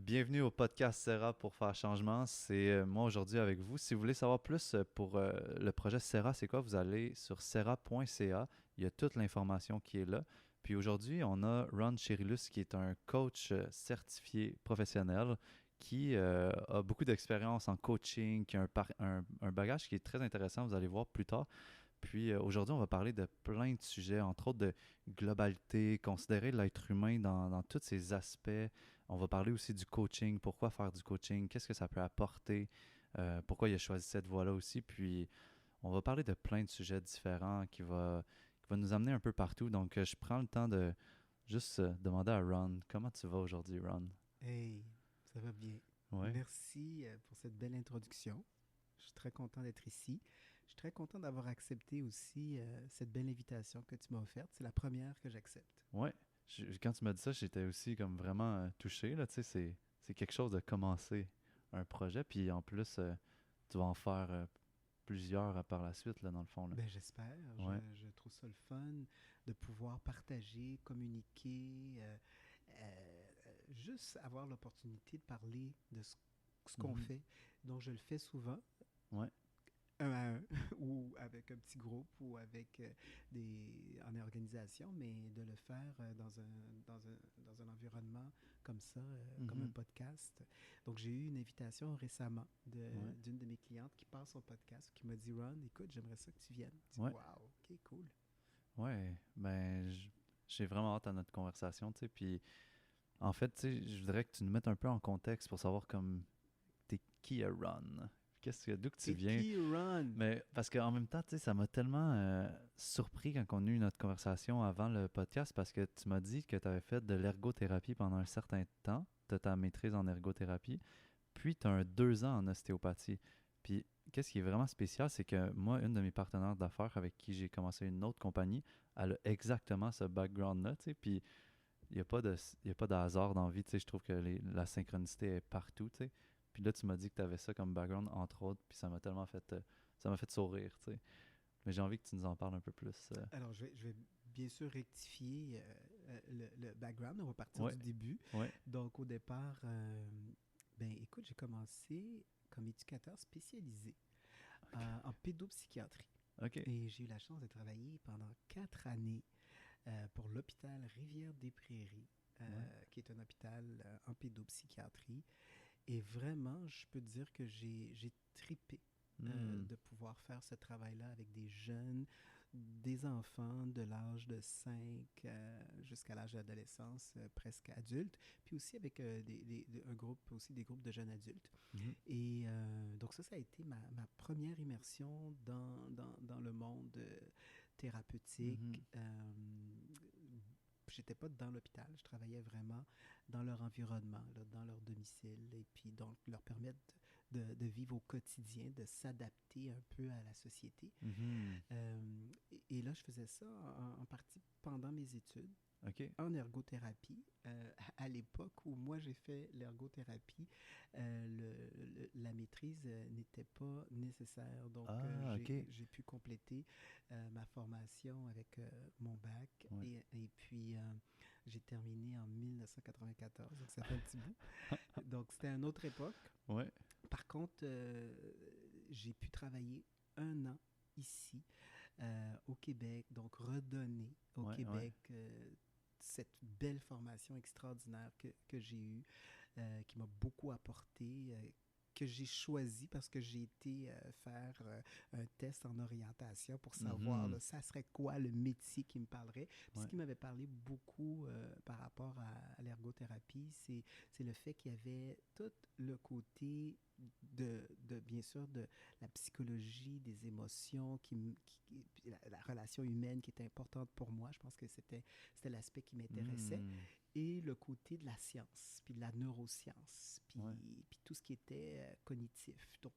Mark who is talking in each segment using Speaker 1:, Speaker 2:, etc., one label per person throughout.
Speaker 1: Bienvenue au podcast Serra pour faire changement. C'est moi aujourd'hui avec vous. Si vous voulez savoir plus pour le projet Serra, c'est quoi, vous allez sur serra.ca. Il y a toute l'information qui est là. Puis aujourd'hui, on a Ron Cherilus qui est un coach certifié professionnel qui a beaucoup d'expérience en coaching, qui a un bagage qui est très intéressant, vous allez voir plus tard. Puis aujourd'hui, on va parler de plein de sujets, entre autres de globalité, considérer l'être humain dans tous ses aspects. On va parler aussi du coaching, pourquoi faire du coaching, qu'est-ce que ça peut apporter, pourquoi il a choisi cette voie-là aussi. Puis on va parler de plein de sujets différents qui va nous amener un peu partout. Donc je prends le temps de juste demander à Ron, comment tu vas aujourd'hui, Ron?
Speaker 2: Hey, ça va bien.
Speaker 1: Ouais.
Speaker 2: Merci pour cette belle introduction. Je suis très content d'être ici. Je suis très content d'avoir accepté aussi cette belle invitation que tu m'as offerte. C'est la première que j'accepte.
Speaker 1: Ouais. Quand tu m'as dit ça, j'étais aussi comme vraiment touché, là, tu sais, c'est quelque chose de commencer un projet, puis en plus, tu vas en faire plusieurs par la suite, là, dans le fond, là.
Speaker 2: Ben, j'espère.
Speaker 1: Ouais.
Speaker 2: Je trouve ça le fun de pouvoir partager, communiquer, juste avoir l'opportunité de parler de ce qu'on
Speaker 1: Mhm.
Speaker 2: fait. Donc, je le fais souvent,
Speaker 1: Ouais.
Speaker 2: un à un, ou avec un petit groupe, ou avec en organisation, mais de le faire dans un environnement comme ça, comme un
Speaker 1: Mhm.
Speaker 2: podcast. Donc, j'ai eu une invitation récemment
Speaker 1: Ouais.
Speaker 2: d'une de mes clientes qui passe son podcast, qui m'a dit, Ron, écoute, j'aimerais ça que tu viennes. Je dis,
Speaker 1: Ouais.
Speaker 2: wow, ok, cool.
Speaker 1: Ouais. Ben, j'ai vraiment hâte à notre conversation, tu sais, puis en fait, tu sais, je voudrais que tu nous mettes un peu en contexte pour savoir comme t'es qui à Ron? D'où que tu
Speaker 2: T'es
Speaker 1: viens?
Speaker 2: qui, Ron?
Speaker 1: Mais parce qu'en même temps, tu sais, ça m'a tellement surpris quand on a eu notre conversation avant le podcast parce que tu m'as dit que tu avais fait de l'ergothérapie pendant un certain temps. Tu as ta maîtrise en ergothérapie. Puis tu as un 2 ans en ostéopathie. Puis qu'est-ce qui est vraiment spécial, c'est que moi, une de mes partenaires d'affaires avec qui j'ai commencé une autre compagnie, elle a exactement ce background-là, tu sais. Puis il n'y a pas il y a pas de hasard dans la vie, tu sais. Je trouve que la synchronicité est partout, tu sais. Puis là, tu m'as dit que tu avais ça comme background, entre autres, puis ça m'a tellement fait, ça m'a fait sourire, tu sais. Mais j'ai envie que tu nous en parles un peu plus.
Speaker 2: Alors, je vais bien sûr rectifier le background. On va partir
Speaker 1: Ouais,
Speaker 2: du début.
Speaker 1: ouais,
Speaker 2: Donc, au départ, ben, écoute, j'ai commencé comme éducateur spécialisé en pédopsychiatrie.
Speaker 1: ok,
Speaker 2: Et j'ai eu la chance de travailler pendant 4 années pour l'hôpital Rivière-des-Prairies,
Speaker 1: ouais.
Speaker 2: qui est un hôpital en pédopsychiatrie. Et vraiment, je peux te dire que j'ai tripé
Speaker 1: Hmm,
Speaker 2: de pouvoir faire ce travail-là avec des jeunes, des enfants de l'âge de 5 jusqu'à l'âge d'adolescence, presque adulte, puis aussi avec un groupe, aussi des groupes de jeunes adultes.
Speaker 1: mhm,
Speaker 2: Et donc ça a été ma première immersion dans le monde thérapeutique.
Speaker 1: mhm,
Speaker 2: J'étais pas dans l'hôpital, je travaillais vraiment dans leur environnement, là, dans leur domicile, et puis donc leur permettre de vivre au quotidien, de s'adapter un peu à la société.
Speaker 1: mhm.
Speaker 2: Et là, je faisais ça en partie pendant mes études
Speaker 1: Ok.
Speaker 2: en ergothérapie. À l'époque où moi j'ai fait l'ergothérapie, la maîtrise n'était pas nécessaire. Donc
Speaker 1: Ah, ok.
Speaker 2: j'ai pu compléter ma formation avec mon bac
Speaker 1: Ouais.
Speaker 2: et puis j'ai terminé en 1994, donc ça fait un petit bout. Donc c'était une autre époque.
Speaker 1: Ouais.
Speaker 2: Par contre, j'ai pu travailler 1 an ici au Québec, donc redonner au
Speaker 1: Ouais. Ouais.
Speaker 2: Québec cette belle formation extraordinaire que j'ai eue, qui m'a beaucoup apporté, que j'ai choisi parce que j'ai été faire un test en orientation pour savoir
Speaker 1: Mhm.
Speaker 2: là, ça serait quoi le métier qui me parlerait. Puis ce
Speaker 1: Ouais.
Speaker 2: qui m'avait parlé beaucoup par rapport à l'ergothérapie, c'est le fait qu'il y avait tout le côté bien sûr de la psychologie, des émotions, la relation humaine qui était importante pour moi. Je pense que c'était l'aspect qui m'intéressait.
Speaker 1: Hmm.
Speaker 2: Et le côté de la science, puis de la neuroscience,
Speaker 1: Ouais.
Speaker 2: puis tout ce qui était cognitif. Donc,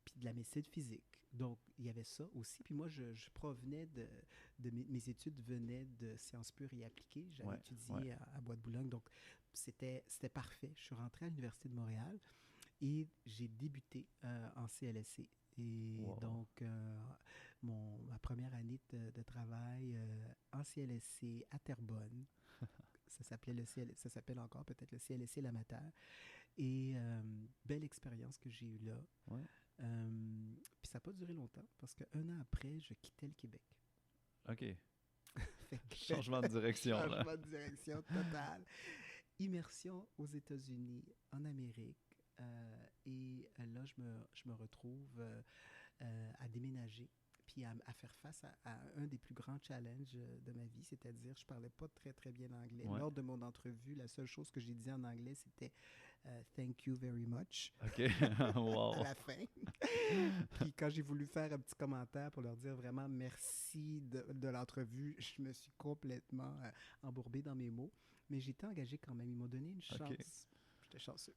Speaker 2: puis de la médecine physique. Donc, il y avait ça aussi. Puis moi, je provenais mes études venaient de sciences pures et appliquées. J'avais
Speaker 1: Ouais. Ouais.
Speaker 2: étudié à Bois-de-Boulogne. Donc, c'était parfait. Je suis rentré à l'Université de Montréal et j'ai débuté en CLSC. Et
Speaker 1: Wow.
Speaker 2: donc, ma première année de travail en CLSC à Terrebonne, ça s'appelle encore peut-être le CLSC Lamateur. Et belle expérience que j'ai eue là.
Speaker 1: Ouais.
Speaker 2: Puis ça n'a pas duré longtemps parce qu'un an après, je quittais le Québec.
Speaker 1: OK.
Speaker 2: Fait que-
Speaker 1: Changement de direction, là.
Speaker 2: Changement de direction total. Immersion aux États-Unis, en Amérique. Et là, je me retrouve à déménager puis à faire face à un des plus grands challenges de ma vie, c'est-à-dire je parlais pas très très bien anglais.
Speaker 1: Ouais.
Speaker 2: Lors de mon entrevue, la seule chose que j'ai dit en anglais, c'était Thank you very much
Speaker 1: OK. Wow.
Speaker 2: à la fin. Puis quand j'ai voulu faire un petit commentaire pour leur dire vraiment merci de l'entrevue, je me suis complètement embourbé dans mes mots. Mais j'étais engagé quand même. Ils m'ont donné une chance.
Speaker 1: OK.
Speaker 2: J'étais chanceux.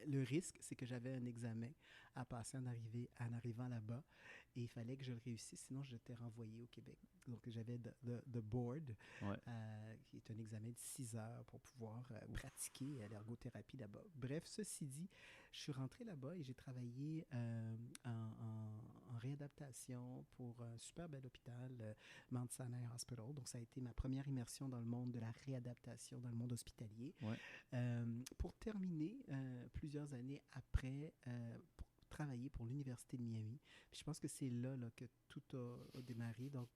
Speaker 2: Le risque, c'est que j'avais un examen à passer en arrivant là-bas et il fallait que je le réussisse, sinon j'étais renvoyé au Québec. Donc j'avais the board,
Speaker 1: Ouais.
Speaker 2: qui est un examen de 6 heures pour pouvoir pratiquer l'ergothérapie là-bas. Bref, ceci dit, je suis rentré là-bas et j'ai travaillé en réadaptation pour un super bel hôpital, Mount Sinai Hospital. Donc ça a été ma première immersion dans le monde de la réadaptation, dans le monde hospitalier.
Speaker 1: Ouais.
Speaker 2: Pour terminer, plusieurs années après, pour travailler pour l'Université de Miami. Puis je pense que c'est là que tout a démarré. Donc,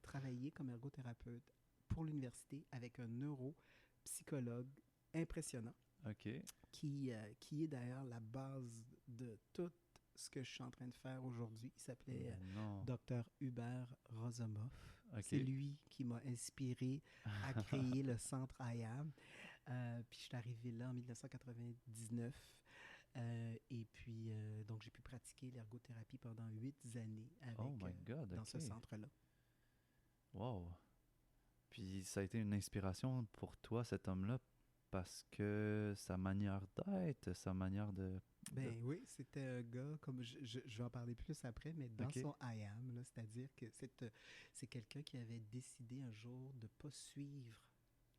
Speaker 2: travailler comme ergothérapeute pour l'université avec un neuropsychologue impressionnant
Speaker 1: OK.
Speaker 2: qui est d'ailleurs la base de tout ce que je suis en train de faire aujourd'hui. Il s'appelait
Speaker 1: Non.
Speaker 2: Dr. Hubert Rosomoff.
Speaker 1: OK.
Speaker 2: C'est lui qui m'a inspiré à créer le centre IAM. Puis je suis arrivé là en 1999. Et puis, donc, j'ai pu pratiquer l'ergothérapie pendant 8 années avec,
Speaker 1: Oh my God,
Speaker 2: dans
Speaker 1: OK.
Speaker 2: ce centre-là.
Speaker 1: Wow. Puis ça a été une inspiration pour toi, cet homme-là, parce que sa manière d'être, sa manière de...
Speaker 2: Ben oui, c'était un gars, comme je vais en parler plus après, mais dans
Speaker 1: OK.
Speaker 2: son I am, là, c'est-à-dire que c'est quelqu'un qui avait décidé un jour de ne pas suivre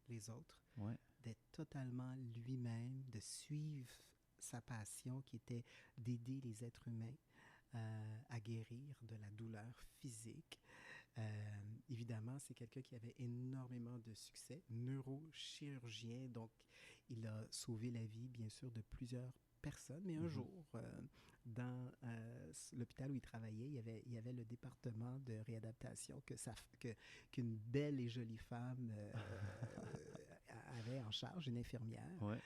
Speaker 2: les autres,
Speaker 1: Ouais.
Speaker 2: d'être totalement lui-même, de suivre sa passion qui était d'aider les êtres humains à guérir de la douleur physique. Évidemment, c'est quelqu'un qui avait énormément de succès, neurochirurgien, donc il a sauvé la vie, bien sûr, de plusieurs personnes, mais un jour, dans l'hôpital où il travaillait, il y avait le département de réadaptation qu'une belle et jolie femme avait en charge, une infirmière.
Speaker 1: Ouais.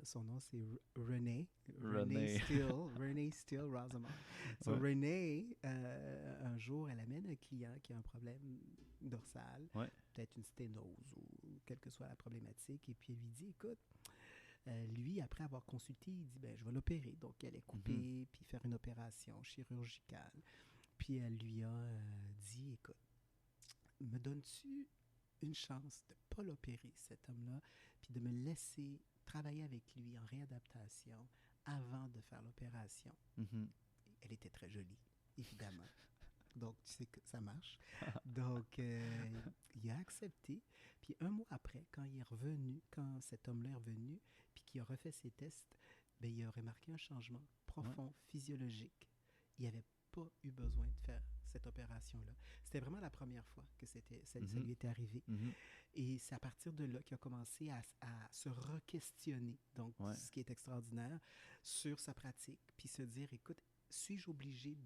Speaker 2: Son nom, c'est Renee.
Speaker 1: Renee.
Speaker 2: Renee Steele Rosamond. So,
Speaker 1: Ouais.
Speaker 2: Renee, un jour, elle amène un client qui a un problème dorsal,
Speaker 1: Ouais.
Speaker 2: peut-être une sténose ou quelle que soit la problématique, et puis elle lui dit, écoute, lui, après avoir consulté, il dit, ben, je vais l'opérer. Donc, elle est coupée, puis faire une opération chirurgicale. Puis, elle lui a dit, écoute, me donnes-tu une chance de ne pas l'opérer, cet homme-là, puis de me laisser travailler avec lui en réadaptation avant de faire l'opération?
Speaker 1: Mhm.
Speaker 2: Elle était très jolie, évidemment. Donc, tu sais que ça marche. Donc, il a accepté. Puis, un mois après, quand il est revenu, quand cet homme-là est revenu, puis qu'il a refait ses tests, bien, il a remarqué un changement profond, physiologique. Il n'avait pas eu besoin de faire cette opération-là. C'était vraiment la première fois que ça lui était arrivé.
Speaker 1: Mhm.
Speaker 2: Et c'est à partir de là qu'il a commencé à se re-questionner, donc ce qui est extraordinaire, sur sa pratique, puis se dire, écoute, suis-je obligé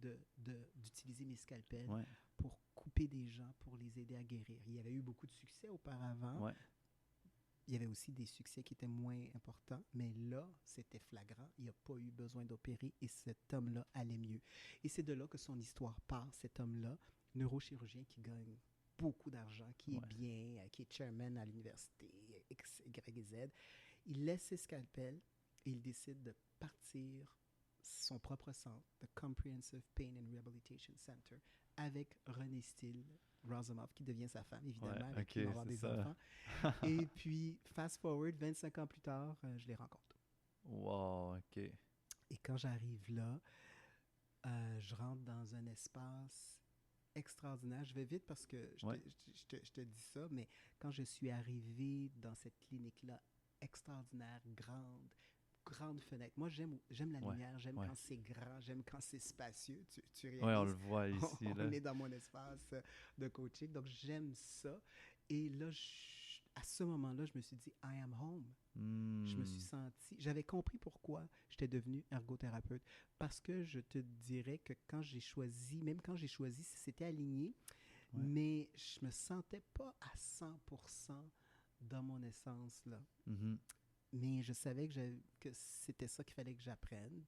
Speaker 2: d'utiliser mes scalpels pour couper des gens, pour les aider à guérir? Il y avait eu beaucoup de succès auparavant.
Speaker 1: Ouais.
Speaker 2: Il y avait aussi des succès qui étaient moins importants, mais là, c'était flagrant. Il n'a pas eu besoin d'opérer et cet homme-là allait mieux. Et c'est de là que son histoire part, cet homme-là, neurochirurgien qui gagne beaucoup d'argent, qui est bien, qui est chairman à l'université, X, Y et Z. Il laisse ses scalpels et il décide de partir son propre centre, The Comprehensive Pain and Rehabilitation Center, avec Renee Steele Rosamov, qui devient sa femme, évidemment, avec qui il va avoir des enfants. Et puis, fast forward, 25 ans plus tard, je les rencontre.
Speaker 1: Wow, OK.
Speaker 2: Et quand j'arrive là, je rentre dans un espace extraordinaire. Je vais vite parce que je te dis ça, mais quand je suis arrivé dans cette clinique-là, extraordinaire, grande fenêtre. Moi, j'aime la lumière, j'aime quand c'est grand, j'aime quand c'est spacieux. Tu réalises?
Speaker 1: Oui, on le voit ici.
Speaker 2: On est dans mon espace de coaching, donc j'aime ça. Et là, à ce moment-là, je me suis dit, I am home. Je me suis
Speaker 1: Hmm.
Speaker 2: senti, j'avais compris pourquoi j'étais devenu ergothérapeute. Parce que je te dirais que quand j'ai choisi, même quand j'ai choisi, c'était aligné,
Speaker 1: Ouais.
Speaker 2: mais je me sentais pas à 100% dans mon essence, là.
Speaker 1: Mhm.
Speaker 2: Mais je savais que c'était ça qu'il fallait que j'apprenne,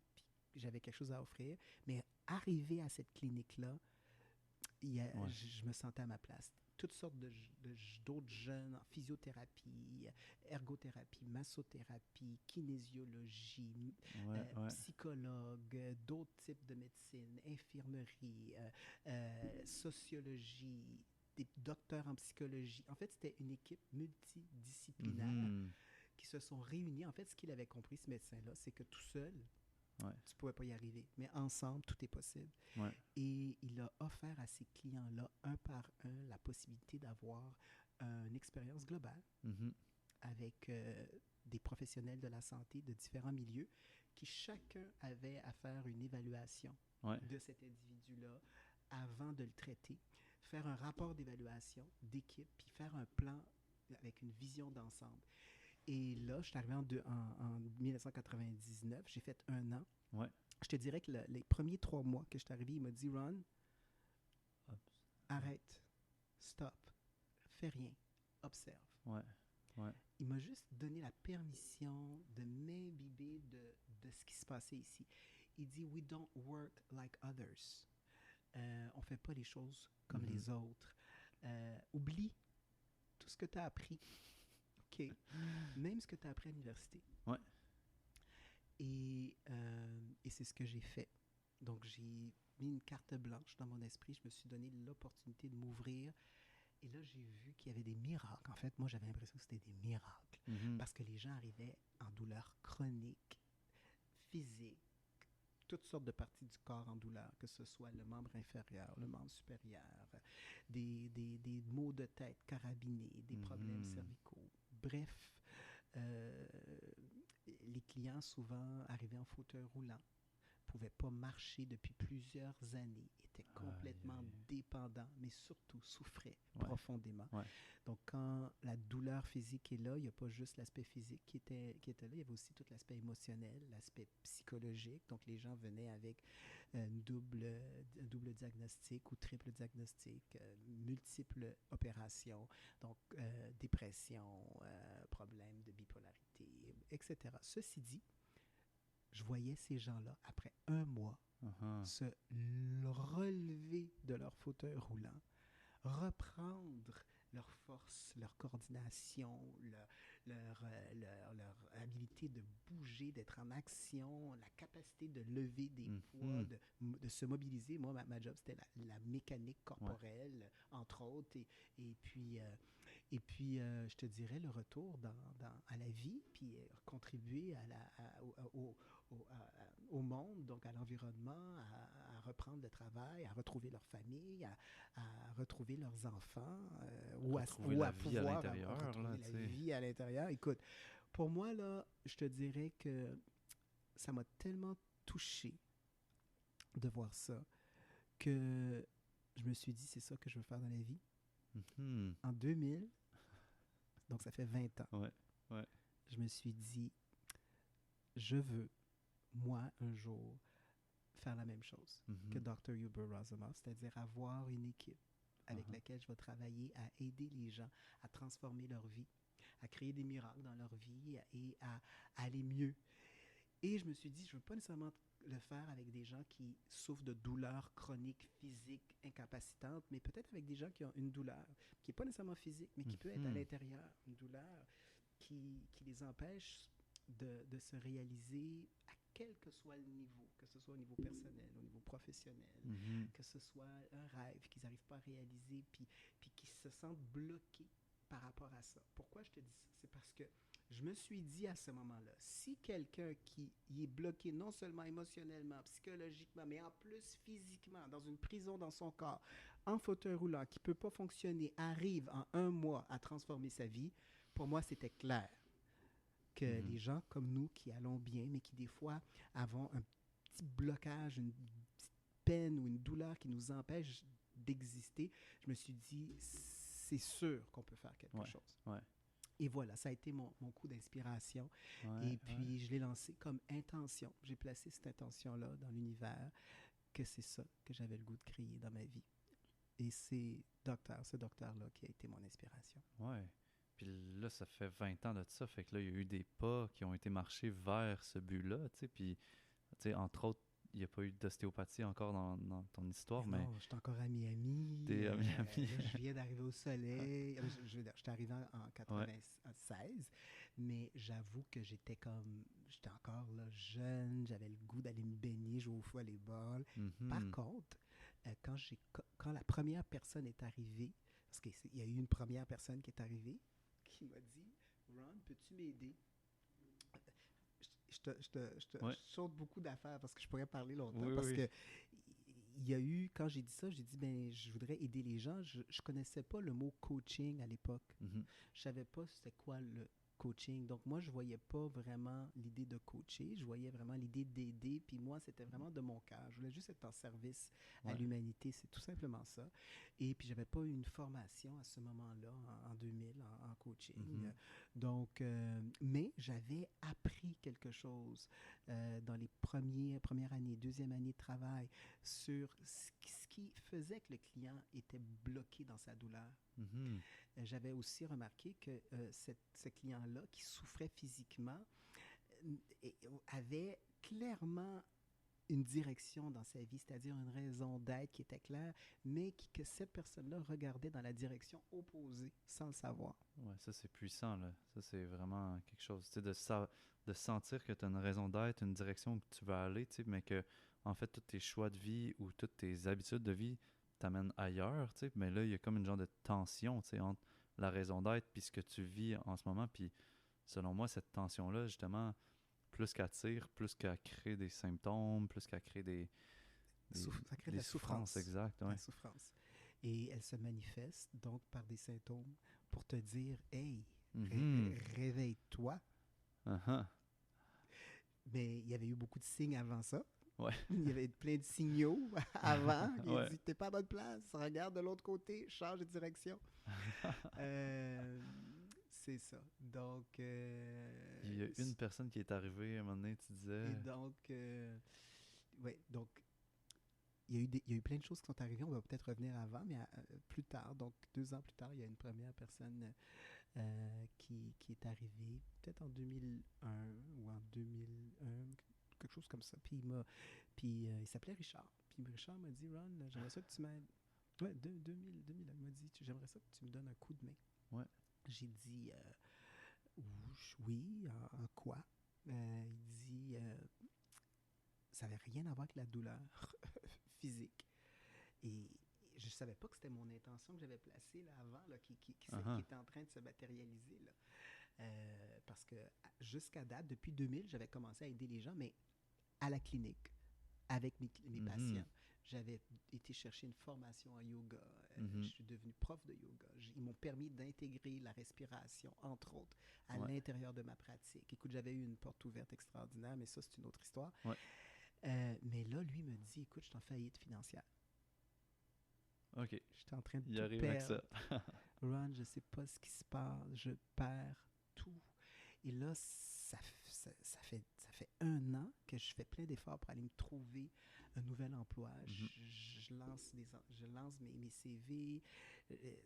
Speaker 2: puis j'avais quelque chose à offrir. Mais arrivé à cette clinique-là,
Speaker 1: Ouais.
Speaker 2: je me sentais à ma place. Toutes sortes d'autres jeunes en physiothérapie, ergothérapie, massothérapie, kinésiologie,
Speaker 1: Ouais. Ouais.
Speaker 2: psychologue, d'autres types de médecine, infirmerie, sociologie, des docteurs en psychologie. En fait, c'était une équipe multidisciplinaire
Speaker 1: Mhm.
Speaker 2: qui se sont réunis. En fait, ce qu'il avait compris, ce médecin-là, c'est que tout seul,
Speaker 1: Ouais.
Speaker 2: tu ne pouvais pas y arriver. Mais ensemble, tout est possible.
Speaker 1: Ouais.
Speaker 2: Et il a offert à ses clients-là, un par un, la possibilité d'avoir une expérience globale
Speaker 1: Mhm.
Speaker 2: avec des professionnels de la santé de différents milieux qui chacun avait à faire une évaluation
Speaker 1: Ouais.
Speaker 2: de cet individu-là avant de le traiter, faire un rapport d'évaluation d'équipe, puis faire un plan avec une vision d'ensemble. Et là, je suis arrivé en 1999, j'ai fait 1 an.
Speaker 1: Ouais.
Speaker 2: Je te dirais que les premiers 3 mois que je suis arrivé, il m'a dit, Ron,
Speaker 1: Hop.
Speaker 2: arrête, stop, fais rien, observe.
Speaker 1: Ouais. Ouais.
Speaker 2: Il m'a juste donné la permission de m'imbiber de ce qui se passait ici. Il dit, we don't work like others. On ne fait pas les choses comme
Speaker 1: Mhm.
Speaker 2: les autres. Oublie tout ce que tu as appris. OK. Même ce que tu as appris à l'université.
Speaker 1: Ouais.
Speaker 2: Et c'est ce que j'ai fait. Donc, j'ai mis une carte blanche dans mon esprit. Je me suis donné l'opportunité de m'ouvrir. Et là, j'ai vu qu'il y avait des miracles. En fait, moi, j'avais l'impression que c'était des miracles.
Speaker 1: Mhm.
Speaker 2: Parce que les gens arrivaient en douleur chronique, physique, toutes sortes de parties du corps en douleur, que ce soit le membre inférieur, le membre supérieur, des maux de tête carabinés, des problèmes
Speaker 1: Mhm.
Speaker 2: cervicaux. Bref, euh, les clients souvent arrivaient en fauteuil roulant, ne pouvaient pas marcher depuis plusieurs années, étaient
Speaker 1: Aïe,
Speaker 2: complètement
Speaker 1: aïe.
Speaker 2: dépendants, mais surtout souffraient
Speaker 1: Ouais.
Speaker 2: profondément.
Speaker 1: Ouais.
Speaker 2: Donc, quand la douleur physique est là, il n'y a pas juste l'aspect physique qui était là, il y avait aussi tout l'aspect émotionnel, l'aspect psychologique. Donc, les gens venaient avec un double diagnostic ou triple diagnostic, multiples opérations, donc dépression, problème de bipolarité, etc. Ceci dit, je voyais ces gens-là, après 1 mois,
Speaker 1: Uh-huh.
Speaker 2: se relever de leur fauteuil roulant, reprendre leur force, leur coordination, leur habilité de bouger, d'être en action, la capacité de lever des poids,
Speaker 1: Mhm.
Speaker 2: de se mobiliser. Moi, ma job, c'était la mécanique
Speaker 1: Ouais.
Speaker 2: corporelle, entre autres, et puis, je te dirais le retour à la vie, puis contribuer au monde, donc à l'environnement, à reprendre le travail, à retrouver leur famille, à retrouver leurs enfants,
Speaker 1: Retrouver
Speaker 2: ou
Speaker 1: la
Speaker 2: à
Speaker 1: vie à
Speaker 2: pouvoir
Speaker 1: l'intérieur, là,
Speaker 2: retrouver la
Speaker 1: tu sais.
Speaker 2: vie à l'intérieur. Écoute, pour moi, là, je te dirais que ça m'a tellement touché de voir ça que je me suis dit, c'est ça que je veux faire dans la vie.
Speaker 1: Mhm.
Speaker 2: En 2000, donc ça fait 20 ans,
Speaker 1: Ouais. Ouais.
Speaker 2: je me suis dit, je veux, moi, un jour, faire la même chose que
Speaker 1: Mhm.
Speaker 2: Dr. Huber Razumov, c'est-à-dire avoir une équipe avec
Speaker 1: Uh-huh.
Speaker 2: laquelle je vais travailler à aider les gens à transformer leur vie, à créer des miracles dans leur vie et à aller mieux. Et je me suis dit, je ne veux pas nécessairement le faire avec des gens qui souffrent de douleurs chroniques, physiques, incapacitantes, mais peut-être avec des gens qui ont une douleur qui n'est pas nécessairement physique, mais qui peut être à
Speaker 1: Mhm.
Speaker 2: l'intérieur, une douleur qui les empêche de se réaliser à quel que soit le niveau, que ce soit au niveau personnel, au niveau professionnel,
Speaker 1: Mhm.
Speaker 2: que ce soit un rêve qu'ils n'arrivent pas à réaliser, puis qu'ils se sentent bloqués par rapport à ça. Pourquoi je te dis ça? C'est parce que je me suis dit à ce moment-là, si quelqu'un qui est bloqué non seulement émotionnellement, psychologiquement, mais en plus physiquement, dans une prison dans son corps, en fauteuil roulant, qui ne peut pas fonctionner, arrive en 1 mois à transformer sa vie, pour moi, c'était clair que
Speaker 1: Mhm.
Speaker 2: les gens comme nous qui allons bien, mais qui des fois avons un petit blocage, une petite peine ou une douleur qui nous empêche d'exister, je me suis dit, c'est sûr qu'on peut faire quelque
Speaker 1: Ouais.
Speaker 2: chose.
Speaker 1: Ouais.
Speaker 2: Et voilà, ça a été mon coup d'inspiration.
Speaker 1: Ouais,
Speaker 2: Et
Speaker 1: ouais.
Speaker 2: puis, je l'ai lancé comme intention. J'ai placé cette intention-là dans l'univers, que c'est ça que j'avais le goût de créer dans ma vie. Et c'est ce docteur-là qui a été mon inspiration.
Speaker 1: Ouais. Puis là, ça fait 20 ans de ça. Fait que là, il y a eu des pas qui ont été marchés vers ce but-là, tu sais. Puis, tu sais, entre autres, il n'y a pas eu d'ostéopathie encore dans ton
Speaker 2: Mais
Speaker 1: histoire, mais
Speaker 2: non, je suis encore à Miami.
Speaker 1: t'es à Miami.
Speaker 2: Là, je viens d'arriver au soleil. Je suis arrivé en
Speaker 1: Ouais.
Speaker 2: 96, mais j'avoue que j'étais encore là, jeune, j'avais le goût d'aller me baigner, jouer au volleyball. Par
Speaker 1: Mhm.
Speaker 2: contre, quand la première personne est arrivée, parce qu'il y a eu une première personne qui est arrivée, qui m'a dit, Ron, peux-tu m'aider?
Speaker 1: Ouais.
Speaker 2: Je saute beaucoup d'affaires parce que je pourrais parler longtemps.
Speaker 1: Oui,
Speaker 2: Parce
Speaker 1: oui.
Speaker 2: que il y a eu, quand j'ai dit ça, j'ai dit, ben, je voudrais aider les gens. Je ne connaissais pas le mot coaching à l'époque.
Speaker 1: Mhm.
Speaker 2: Je savais pas c'était quoi le coaching. Donc, moi, je voyais pas vraiment l'idée de coacher. Je voyais vraiment l'idée d'aider. Puis moi, c'était vraiment de mon cœur. Je voulais juste être en service à
Speaker 1: Ouais.
Speaker 2: l'humanité. C'est tout simplement ça. Et puis, j'avais pas eu une formation à ce moment-là, en 2000, en coaching.
Speaker 1: Mhm.
Speaker 2: Donc, mais j'avais appris quelque chose dans les premières années, deuxième année de travail sur ce qui faisait que le client était bloqué dans sa douleur.
Speaker 1: Mhm.
Speaker 2: J'avais aussi remarqué que ce client-là, qui souffrait physiquement, avait clairement une direction dans sa vie, c'est-à-dire une raison d'être qui était claire, mais que cette personne-là regardait dans la direction opposée sans le savoir.
Speaker 1: Ouais, ça c'est puissant, là. Ça c'est vraiment quelque chose. Tu sais, de sentir que tu as une raison d'être, une direction que tu veux aller, tu sais, mais que, en fait, tous tes choix de vie ou toutes tes habitudes de vie t'amènent ailleurs, tu sais. Mais là, il y a comme une genre de tension, tu sais, entre la raison d'être puis ce que tu vis en ce moment. Puis, selon moi, cette tension-là, justement, plus qu'elle tire, plus qu'elle crée des symptômes, plus qu'elle crée
Speaker 2: Ça crée de
Speaker 1: des
Speaker 2: la
Speaker 1: souffrances
Speaker 2: souffrance.
Speaker 1: exactes,
Speaker 2: La
Speaker 1: ouais.
Speaker 2: souffrance. Et elle se manifeste donc par des symptômes pour te dire, hey,
Speaker 1: Mhm.
Speaker 2: réveille-toi.
Speaker 1: Uh-huh.
Speaker 2: Mais il y avait eu beaucoup de signes avant ça.
Speaker 1: Ouais.
Speaker 2: Il y avait plein de signaux avant. Il a
Speaker 1: Ouais.
Speaker 2: dit, t'es pas à bonne place, regarde de l'autre côté, change de direction. Euh, c'est ça. Donc,
Speaker 1: Il y a une personne qui est arrivée à un moment donné, tu
Speaker 2: et
Speaker 1: disais.
Speaker 2: donc, ouais, donc, il y a eu plein de choses qui sont arrivées. On va peut-être revenir avant, mais plus tard, donc 2 ans plus tard, il y a une première personne qui est arrivée, peut-être en 2001 ou en 2001, quelque chose comme ça. Il s'appelait Richard. Puis Richard m'a dit, Ron, j'aimerais ça que tu m'aides. Ouais, 2000, il m'a dit, j'aimerais ça que tu me donnes un coup de main.
Speaker 1: Ouais.
Speaker 2: J'ai dit, oui, en quoi? Il dit, ça n'avait rien à voir avec la douleur physique. Et je ne savais pas que c'était mon intention que j'avais placée là avant, là, qui
Speaker 1: Uh-huh.
Speaker 2: était en train de se matérialiser. Là. Parce que jusqu'à date, depuis 2000, j'avais commencé à aider les gens, mais à la clinique, avec mes
Speaker 1: Mhm.
Speaker 2: patients. J'avais été chercher une formation en yoga. Je
Speaker 1: Mhm.
Speaker 2: suis devenu prof de yoga. Ils m'ont permis d'intégrer la respiration, entre autres, à
Speaker 1: Ouais.
Speaker 2: l'intérieur de ma pratique. Écoute, j'avais eu une porte ouverte extraordinaire, mais ça, c'est une autre histoire.
Speaker 1: Ouais.
Speaker 2: Mais là, lui me dit, écoute, je suis en faillite financière.
Speaker 1: OK.
Speaker 2: J'étais en train de
Speaker 1: Il
Speaker 2: tout
Speaker 1: arrive avec
Speaker 2: perdre.
Speaker 1: ça.
Speaker 2: Ron, je ne sais pas ce qui se passe. Je perds tout. Et là, ça fait 1 an que je fais plein d'efforts pour aller me trouver un nouvel emploi.
Speaker 1: Mhm.
Speaker 2: Je lance mes CV,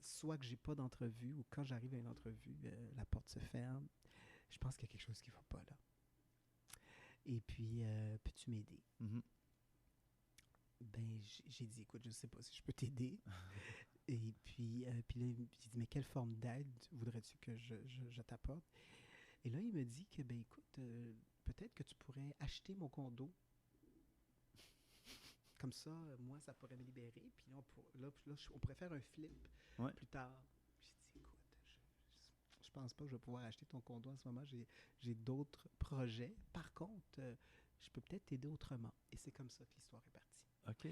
Speaker 2: soit que j'ai pas d'entrevue ou quand j'arrive à une entrevue, la porte se ferme. Je pense qu'il y a quelque chose qui ne va pas là. Et puis, peux-tu m'aider?
Speaker 1: Mhm.
Speaker 2: Ben, j'ai dit, écoute, je ne sais pas si je peux t'aider. Et puis là, j'ai dit, mais quelle forme d'aide voudrais-tu que je t'apporte? Et là, il me dit que, ben écoute, peut-être que tu pourrais acheter mon condo. Comme ça, moi, ça pourrait me libérer. Puis on pourrait faire un flip
Speaker 1: Ouais.
Speaker 2: plus tard. J'ai dit, écoute, je pense pas que je vais pouvoir acheter ton condo en ce moment. J'ai d'autres projets. Par contre, je peux peut-être t'aider autrement. Et c'est comme ça que l'histoire est partie.
Speaker 1: OK.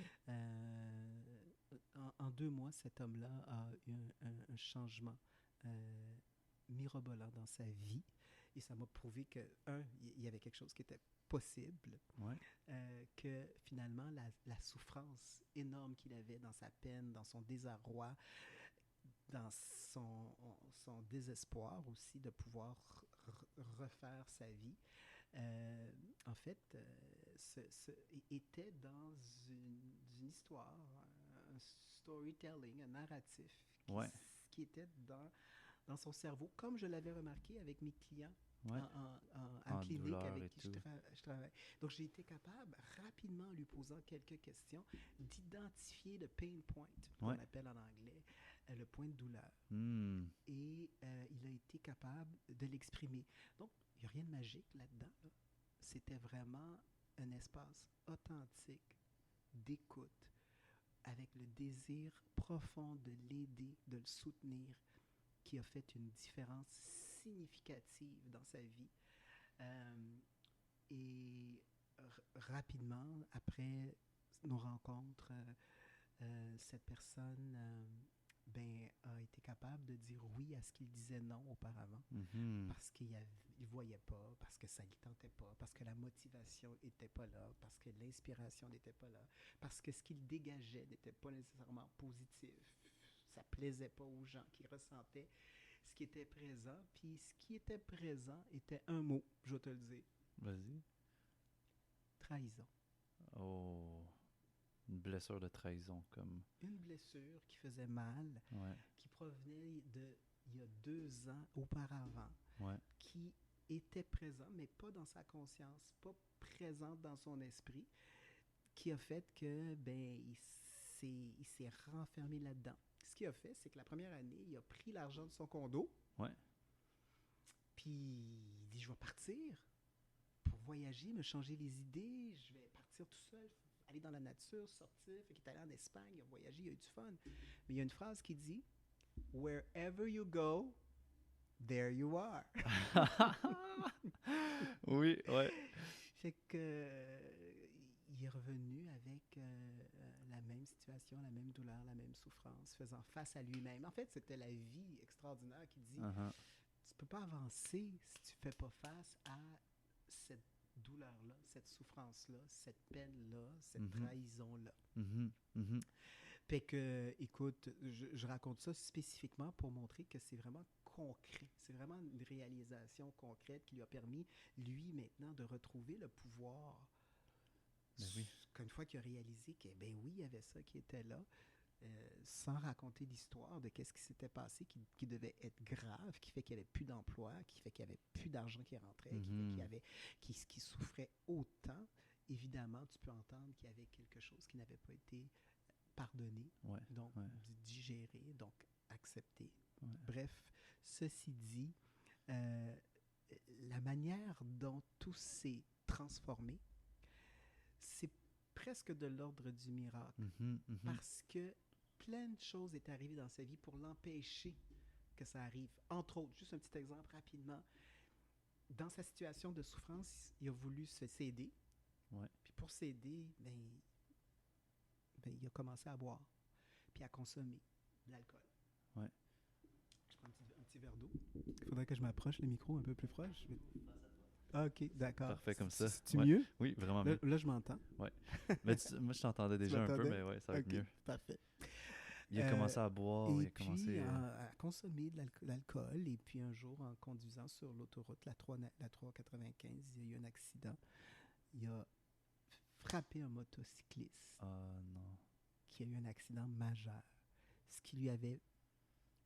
Speaker 2: En 2 mois, cet homme-là a eu un changement mirobolant dans sa vie. Et ça m'a prouvé que, il y avait quelque chose qui était possible,
Speaker 1: Ouais.
Speaker 2: que finalement, la souffrance énorme qu'il avait dans sa peine, dans son désarroi, dans son désespoir aussi de pouvoir refaire sa vie, en fait, était dans une histoire, un storytelling, un narratif
Speaker 1: Ouais,
Speaker 2: qui était dans son cerveau, comme je l'avais remarqué avec mes clients
Speaker 1: ouais.
Speaker 2: en
Speaker 1: En
Speaker 2: clinique
Speaker 1: douleur et
Speaker 2: avec qui
Speaker 1: tout.
Speaker 2: je travaille. Donc, j'ai été capable, rapidement, en lui posant quelques questions, d'identifier le pain point,
Speaker 1: Ouais.
Speaker 2: qu'on appelle en anglais, le point de douleur.
Speaker 1: Hmm.
Speaker 2: Et il a été capable de l'exprimer. Donc, il n'y a rien de magique là-dedans. Là. C'était vraiment un espace authentique d'écoute, avec le désir profond de l'aider, de le soutenir, qui a fait une différence significative dans sa vie. Euh, et rapidement, après nos rencontres, cette personne a été capable de dire oui à ce qu'il disait non auparavant,
Speaker 1: Mhm.
Speaker 2: parce qu'il ne voyait pas, parce que ça ne lui tentait pas, parce que la motivation n'était pas là, parce que l'inspiration n'était pas là, parce que ce qu'il dégageait n'était pas nécessairement positif. Ça ne plaisait pas aux gens qui ressentaient ce qui était présent. Puis ce qui était présent était un mot, je vais te le dire.
Speaker 1: Vas-y.
Speaker 2: Trahison.
Speaker 1: Oh. Une blessure de trahison, comme.
Speaker 2: Une blessure qui faisait mal,
Speaker 1: Ouais,
Speaker 2: qui provenait de il y a 2 ans auparavant,
Speaker 1: ouais.
Speaker 2: qui était présent, mais pas dans sa conscience, pas présente dans son esprit, qui a fait que il s'est renfermé là-dedans. Ce qu'il a fait, c'est que la première année, il a pris l'argent de son condo,
Speaker 1: Ouais.
Speaker 2: puis il dit, je vais partir pour voyager, me changer les idées, je vais partir tout seul, aller dans la nature, sortir. Fait qu'il est allé en Espagne, il a voyagé, il a eu du fun. Mais il y a une phrase qui dit, wherever you go, there you are.
Speaker 1: Oui, ouais.
Speaker 2: Fait que il est revenu avec la même situation, la même douleur, la même souffrance, faisant face à lui-même. En fait, c'était la vie extraordinaire qui dit,
Speaker 1: Uh-huh.
Speaker 2: tu peux pas avancer si tu fais pas face à cette douleur-là, cette souffrance-là, cette peine-là, cette
Speaker 1: Mhm.
Speaker 2: trahison-là.
Speaker 1: Mhm. Mhm.
Speaker 2: Fait que, écoute, je raconte ça spécifiquement pour montrer que c'est vraiment concret. C'est vraiment une réalisation concrète qui lui a permis, lui, maintenant, de retrouver le pouvoir.
Speaker 1: Ben oui.
Speaker 2: Qu'une fois qu'il a réalisé que, ben oui, il y avait ça qui était là, sans raconter l'histoire de qu'est-ce qui s'était passé, qui devait être grave, qui fait qu'il n'y avait plus d'emploi, qui fait qu'il n'y avait plus d'argent qui rentrait, qui fait qu'il y
Speaker 1: Mhm.
Speaker 2: avait, qui souffrait autant. Évidemment, tu peux entendre qu'il y avait quelque chose qui n'avait pas été pardonné,
Speaker 1: Ouais,
Speaker 2: donc
Speaker 1: ouais,
Speaker 2: digéré, donc accepté.
Speaker 1: ouais.
Speaker 2: Bref, ceci dit, euh, la manière dont tout s'est transformé, c'est presque de l'ordre du miracle,
Speaker 1: Mhm. Mhm.
Speaker 2: parce que plein de choses est arrivées dans sa vie pour l'empêcher que ça arrive. Entre autres, juste un petit exemple rapidement, dans sa situation de souffrance, il a voulu se céder,
Speaker 1: Ouais.
Speaker 2: puis pour céder, il a commencé à boire, puis à consommer de l'alcool.
Speaker 1: Ouais.
Speaker 2: Je prends un petit verre d'eau. Il faudrait que je m'approche le micro un peu plus proche. Ah, ok, d'accord.
Speaker 1: Parfait comme ça.
Speaker 2: C'est
Speaker 1: Ouais.
Speaker 2: mieux?
Speaker 1: Oui, vraiment
Speaker 2: Là,
Speaker 1: mieux.
Speaker 2: là, je m'entends.
Speaker 1: Ouais. Mais moi, je t'entendais
Speaker 2: Tu
Speaker 1: déjà un peu,
Speaker 2: m'entendais?
Speaker 1: mais ouais, ça va être
Speaker 2: Ok,
Speaker 1: mieux.
Speaker 2: parfait.
Speaker 1: Il a commencé à boire, il
Speaker 2: Et
Speaker 1: a
Speaker 2: puis,
Speaker 1: commencé.
Speaker 2: à consommer de l'alcool. Et puis, un jour, en conduisant sur l'autoroute, la 395, il y a eu un accident. Il a frappé un motocycliste
Speaker 1: Ah non.
Speaker 2: qui a eu un accident majeur. Ce qui lui avait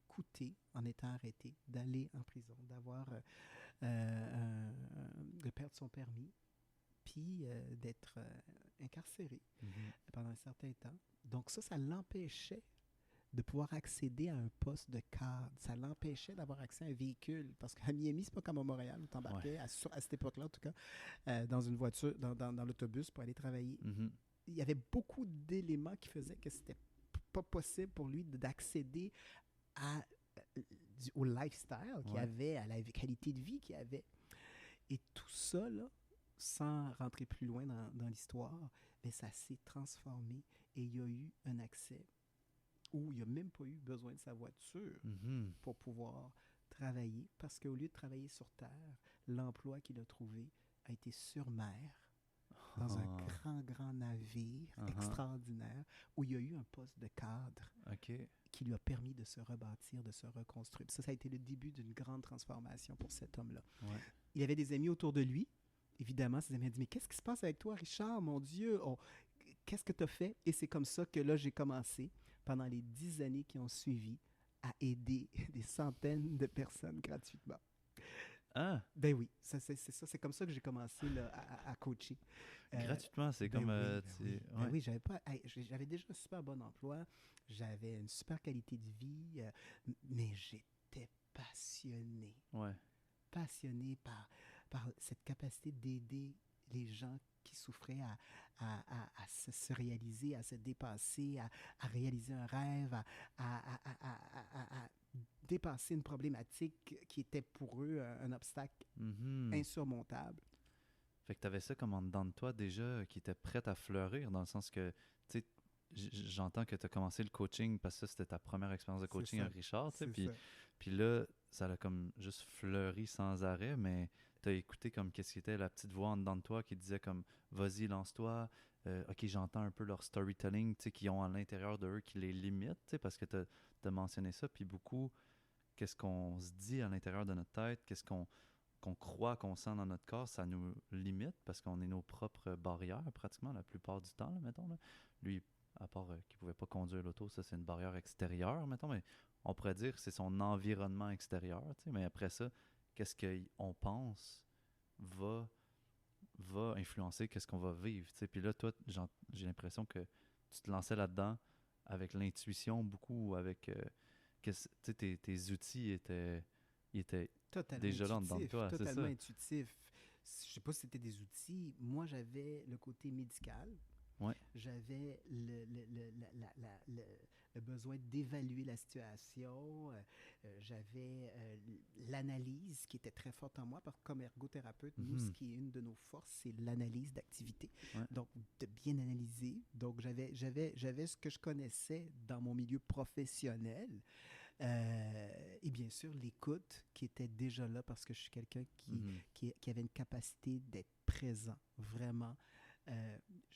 Speaker 2: coûté, en étant arrêté, d'aller en prison, de perdre son permis, puis d'être incarcéré
Speaker 1: Mhm.
Speaker 2: pendant un certain temps. Donc ça l'empêchait de pouvoir accéder à un poste de cadre. Ça l'empêchait d'avoir accès à un véhicule. Parce qu'à Miami, c'est pas comme à Montréal où tu embarquais,
Speaker 1: Ouais.
Speaker 2: à cette époque-là, en tout cas, dans une voiture, dans l'autobus pour aller travailler.
Speaker 1: Mhm.
Speaker 2: Il y avait beaucoup d'éléments qui faisaient que c'était pas possible pour lui d'accéder à, au lifestyle qu'il
Speaker 1: Ouais.
Speaker 2: avait, à la qualité de vie qu'il avait. Et tout ça, là, sans rentrer plus loin dans l'histoire, mais ça s'est transformé et il y a eu un accès où il n'a même pas eu besoin de sa voiture
Speaker 1: Mhm.
Speaker 2: pour pouvoir travailler, parce qu'au lieu de travailler sur terre, l'emploi qu'il a trouvé a été sur mer, dans un
Speaker 1: Ah.
Speaker 2: grand navire
Speaker 1: Uh-huh.
Speaker 2: extraordinaire, où il y a eu un poste de cadre
Speaker 1: OK.
Speaker 2: qui lui a permis de se rebâtir, de se reconstruire. Puis ça a été le début d'une grande transformation pour cet homme-là.
Speaker 1: Ouais.
Speaker 2: Il avait des amis autour de lui. Évidemment, ses amis ont dit, mais qu'est-ce qui se passe avec toi, Richard? Mon Dieu, qu'est-ce que tu as fait? Et c'est comme ça que là, j'ai commencé, pendant les 10 années qui ont suivi, à aider des centaines de personnes gratuitement.
Speaker 1: Ah,
Speaker 2: Ben oui, c'est ça. C'est comme ça que j'ai commencé là, à coacher.
Speaker 1: gratuitement, c'est
Speaker 2: Ben
Speaker 1: comme...
Speaker 2: oui, ben
Speaker 1: tu-
Speaker 2: oui.
Speaker 1: ouais.
Speaker 2: Ben oui, j'avais déjà un super bon emploi, j'avais une super qualité de vie, mais j'étais passionné,
Speaker 1: Ouais.
Speaker 2: passionné par cette capacité d'aider les gens qui souffraient à se réaliser, à se dépasser, à réaliser un rêve, à dépasser une problématique qui était pour eux un obstacle
Speaker 1: Mhm.
Speaker 2: insurmontable.
Speaker 1: Fait que tu avais ça comme en dedans de toi déjà qui était prête à fleurir dans le sens que, tu sais, j'entends que tu as commencé le coaching parce que ça, c'était ta première expérience de
Speaker 2: C'est
Speaker 1: coaching
Speaker 2: ça.
Speaker 1: à Richard, tu sais,
Speaker 2: C'est
Speaker 1: puis,
Speaker 2: ça.
Speaker 1: puis là, ça a comme juste fleuri sans arrêt, mais tu as écouté comme qu'est-ce qui était la petite voix en dedans de toi qui disait comme, vas-y, lance-toi, ok, j'entends un peu leur storytelling, tu sais, qu'ils ont à l'intérieur de eux qui les limite, tu sais, parce que tu as mentionné ça, puis beaucoup, qu'est-ce qu'on se dit à l'intérieur de notre tête, qu'est-ce qu'on croit, qu'on sent dans notre corps, ça nous limite parce qu'on est nos propres barrières pratiquement la plupart du temps, là, mettons. Là. Lui, à part qu'il ne pouvait pas conduire l'auto, ça c'est une barrière extérieure, mettons, mais on pourrait dire que c'est son environnement extérieur, tu sais, mais après ça, qu'est-ce qu'on pense va influencer qu'est-ce qu'on va vivre, tu sais. Puis là, toi, j'ai l'impression que tu te lançais là-dedans avec l'intuition beaucoup, avec tu sais, tes outils ils étaient
Speaker 2: Totalement
Speaker 1: déjà là en dedans de
Speaker 2: intuitif,
Speaker 1: toi, c'est
Speaker 2: totalement
Speaker 1: ça.
Speaker 2: intuitif. Je sais pas si c'était des outils. Moi, j'avais le côté médical.
Speaker 1: Ouais.
Speaker 2: J'avais le besoin d'évaluer la situation. J'avais l'analyse qui était très forte en moi. Parce que comme ergothérapeute, nous, ce
Speaker 1: Mhm.
Speaker 2: qui est une de nos forces, c'est l'analyse d'activité.
Speaker 1: Ouais.
Speaker 2: Donc, de bien analyser. Donc, j'avais ce que je connaissais dans mon milieu professionnel. Et bien sûr, l'écoute qui était déjà là parce que je suis quelqu'un
Speaker 1: Mhm.
Speaker 2: qui avait une capacité d'être présent, vraiment.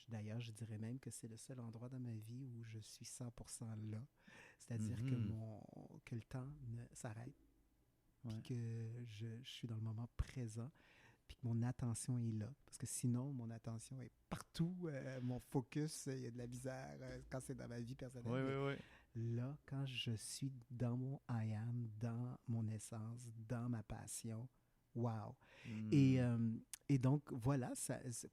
Speaker 2: D'ailleurs, je dirais même que c'est le seul endroit dans ma vie où je suis 100% là. C'est-à-dire
Speaker 1: Mhm.
Speaker 2: que le temps s'arrête, puis
Speaker 1: Ouais.
Speaker 2: que je suis dans le moment présent, puis que mon attention est là. Parce que sinon, mon attention est partout. Mon focus, il y a de la misère quand c'est dans ma vie personnelle.
Speaker 1: Ouais,
Speaker 2: Mais
Speaker 1: ouais, ouais.
Speaker 2: là, quand je suis dans mon I am, dans mon essence, dans ma passion, wow. Et,
Speaker 1: Mhm.
Speaker 2: euh, et donc, voilà,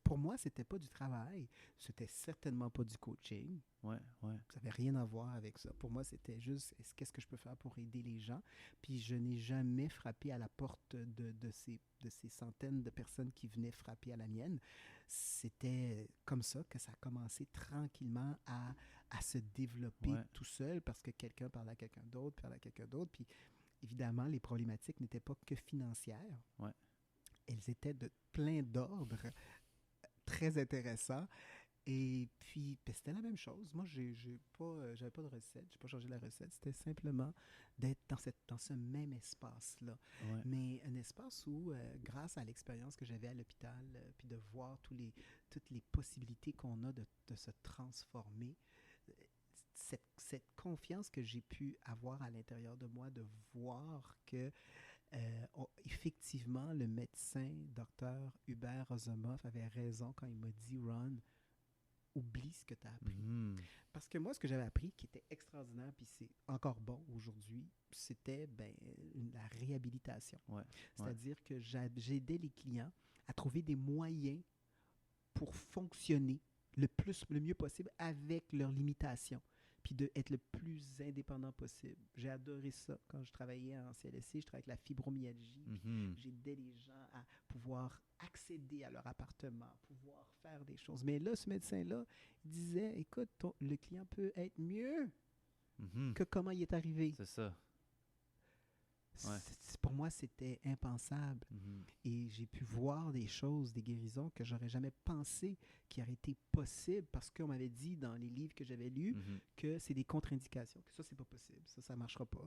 Speaker 2: pour moi, c'était pas du travail. C'était certainement pas du coaching.
Speaker 1: Ouais, ouais.
Speaker 2: Ça n'avait rien à voir avec ça. Pour moi, c'était juste qu'est-ce que je peux faire pour aider les gens. Puis je n'ai jamais frappé à la porte de ces centaines de personnes qui venaient frapper à la mienne. C'était comme ça que ça a commencé tranquillement à se développer
Speaker 1: Ouais.
Speaker 2: tout seul parce que quelqu'un parlait à quelqu'un d'autre, parlait à quelqu'un d'autre. Puis évidemment, les problématiques n'étaient pas que financières.
Speaker 1: Ouais.
Speaker 2: Elles étaient de plein d'ordres, très intéressants. Et puis, ben, c'était la même chose. Moi, j'avais pas de recette, j'ai pas changé la recette. C'était simplement d'être dans ce même espace-là.
Speaker 1: Ouais.
Speaker 2: Mais un espace où, grâce à l'expérience que j'avais à l'hôpital, puis de voir toutes les possibilités qu'on a de se transformer, euh, cette confiance que j'ai pu avoir à l'intérieur de moi, de voir que effectivement, le médecin, docteur Hubert Ozomoff, avait raison quand il m'a dit, Ron, oublie ce que tu as appris.
Speaker 1: Mhm.
Speaker 2: Parce que moi, ce que j'avais appris, qui était extraordinaire, puis c'est encore bon aujourd'hui, c'était la réhabilitation.
Speaker 1: Ouais. Ouais.
Speaker 2: C'est-à-dire que j'aidais les clients à trouver des moyens pour fonctionner le mieux possible avec leurs limitations, puis d'être le plus indépendant possible. J'ai adoré ça. Quand je travaillais en CLSC, je travaillais avec la fibromyalgie, puis
Speaker 1: Mhm.
Speaker 2: j'aidais les gens à pouvoir accéder à leur appartement, pouvoir faire des choses. Mais là, ce médecin-là, il disait, écoute, le client peut être mieux
Speaker 1: Mhm.
Speaker 2: que comment il est arrivé.
Speaker 1: C'est ça. Ouais.
Speaker 2: Pour moi, c'était impensable.
Speaker 1: Mhm.
Speaker 2: Et j'ai pu voir des choses, des guérisons que j'aurais jamais pensé qui auraient été possibles parce qu'on m'avait dit dans les livres que j'avais lus
Speaker 1: Mhm.
Speaker 2: que c'est des contre-indications, que ça, c'est pas possible, ça marchera pas.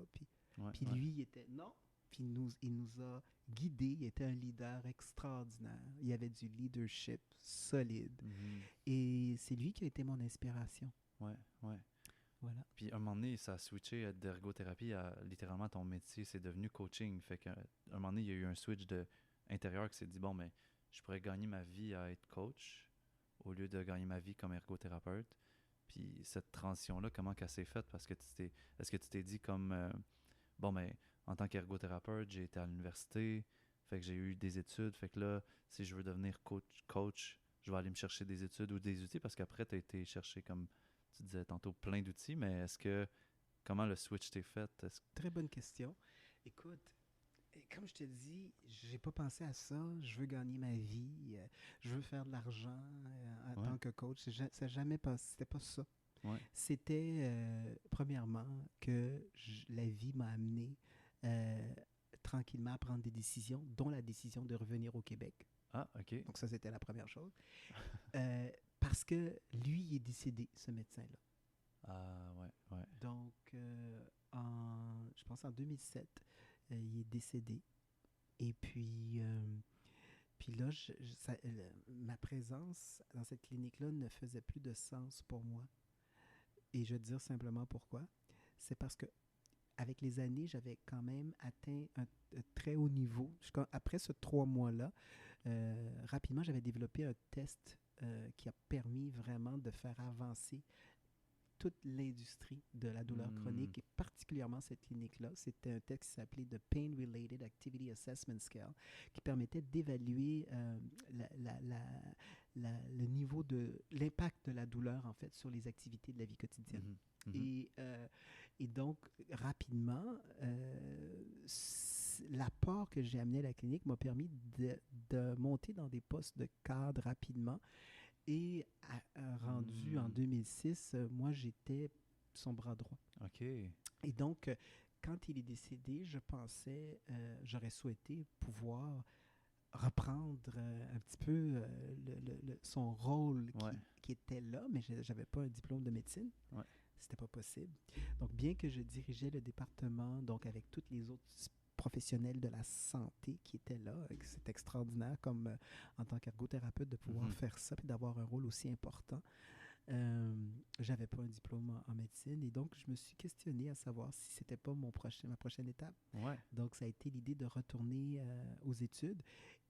Speaker 1: Ouais.
Speaker 2: Puis
Speaker 1: Ouais.
Speaker 2: lui, il était non. Puis il nous a guidés. Il était un leader extraordinaire. Il avait du leadership solide.
Speaker 1: Mhm.
Speaker 2: Et c'est lui qui a été mon inspiration.
Speaker 1: Ouais. Ouais.
Speaker 2: Voilà.
Speaker 1: Puis un moment donné, ça a switché d'ergothérapie à littéralement ton métier, c'est devenu coaching. Fait qu'à un moment donné, il y a eu un switch de intérieur qui s'est dit, bon, mais je pourrais gagner ma vie à être coach au lieu de gagner ma vie comme ergothérapeute. Puis cette transition-là, comment qu'elle s'est faite? Parce que est-ce que tu t'es dit comme, bon, mais en tant qu'ergothérapeute, j'ai été à l'université, fait que j'ai eu des études, fait que là, si je veux devenir coach, je vais aller me chercher des études ou des outils, parce qu'après, tu as été chercher, comme tu disais tantôt, plein d'outils, mais comment le switch t'est fait?
Speaker 2: Très bonne question. Écoute, comme je te dis, j'ai pas pensé à ça. Je veux gagner ma vie. Je veux faire de l'argent en
Speaker 1: Ouais,
Speaker 2: tant que coach. Ça jamais passé. C'était pas ça.
Speaker 1: ouais.
Speaker 2: C'était, premièrement, que la vie m'a amené euh, tranquillement à prendre des décisions, dont la décision de revenir au Québec.
Speaker 1: Ah, OK.
Speaker 2: Donc ça, c'était la première chose. Euh, Parce que lui, il est décédé, ce médecin-là.
Speaker 1: Ah, ouais, ouais.
Speaker 2: Donc, je pense en 2007, il est décédé. Et puis là, ma présence dans cette clinique-là ne faisait plus de sens pour moi. Et je vais te dire simplement pourquoi. C'est parce que avec les années, j'avais quand même atteint un très haut niveau. Après ce 3 mois-là, rapidement, j'avais développé un test qui a permis vraiment de faire avancer toute l'industrie de la douleur
Speaker 1: Hmm.
Speaker 2: chronique et particulièrement cette clinique-là. C'était un test qui s'appelait The Pain Related Activity Assessment Scale qui permettait d'évaluer le niveau de l'impact de la douleur en fait sur les activités de la vie quotidienne.
Speaker 1: Mhm, mhm.
Speaker 2: Et, euh, et donc, rapidement, l'apport que j'ai amené à la clinique m'a permis de monter dans des postes de cadre rapidement et rendu en
Speaker 1: Hmm.
Speaker 2: 2006, moi, j'étais son bras droit.
Speaker 1: OK.
Speaker 2: Et donc, quand il est décédé, je pensais, j'aurais souhaité pouvoir reprendre un petit peu son rôle
Speaker 1: Ouais,
Speaker 2: qui était là, mais je n'avais pas un diplôme de médecine.
Speaker 1: ouais.
Speaker 2: C'était pas possible. Donc, bien que je dirigeais le département, donc avec tous les autres professionnels de la santé qui étaient là, c'est extraordinaire comme en tant qu'ergothérapeute de pouvoir
Speaker 1: Mhm.
Speaker 2: faire ça et d'avoir un rôle aussi important. J'avais pas un diplôme en médecine et donc je me suis questionné à savoir si c'était pas ma prochaine étape.
Speaker 1: Ouais,
Speaker 2: Donc ça a été l'idée de retourner aux études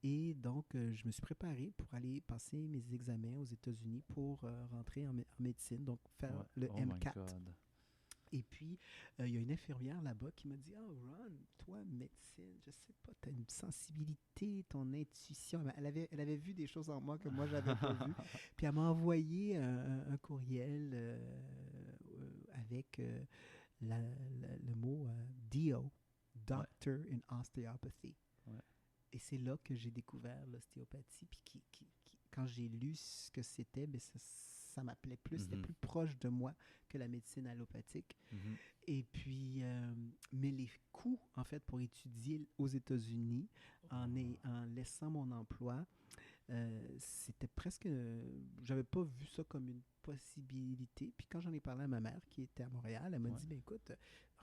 Speaker 2: et donc je me suis préparé pour aller passer mes examens aux États-Unis pour rentrer en médecine, donc faire
Speaker 1: ouais.
Speaker 2: le
Speaker 1: Oh my
Speaker 2: MCAT.
Speaker 1: God.
Speaker 2: Et puis, il y a une infirmière là-bas qui m'a dit, « Oh, Ron, toi, médecine, je sais pas, tu as une sensibilité, ton intuition. » Elle avait vu des choses en moi que moi, j'avais pas vues. Puis, elle m'a envoyé un courriel avec le mot DO,
Speaker 1: Ouais,
Speaker 2: Doctor in Osteopathy.
Speaker 1: ouais.
Speaker 2: Et c'est là que j'ai découvert l'ostéopathie. Puis quand j'ai lu ce que c'était, ben ça m'appelait plus, c'était
Speaker 1: Mhm,
Speaker 2: plus proche de moi que la médecine allopathique.
Speaker 1: mhm.
Speaker 2: Et puis, mais les coûts, en fait, pour étudier aux États-Unis en laissant mon emploi, c'était presque. J'avais pas vu ça comme une possibilité. Puis quand j'en ai parlé à ma mère qui était à Montréal, elle m'a
Speaker 1: Ouais,
Speaker 2: dit ben écoute,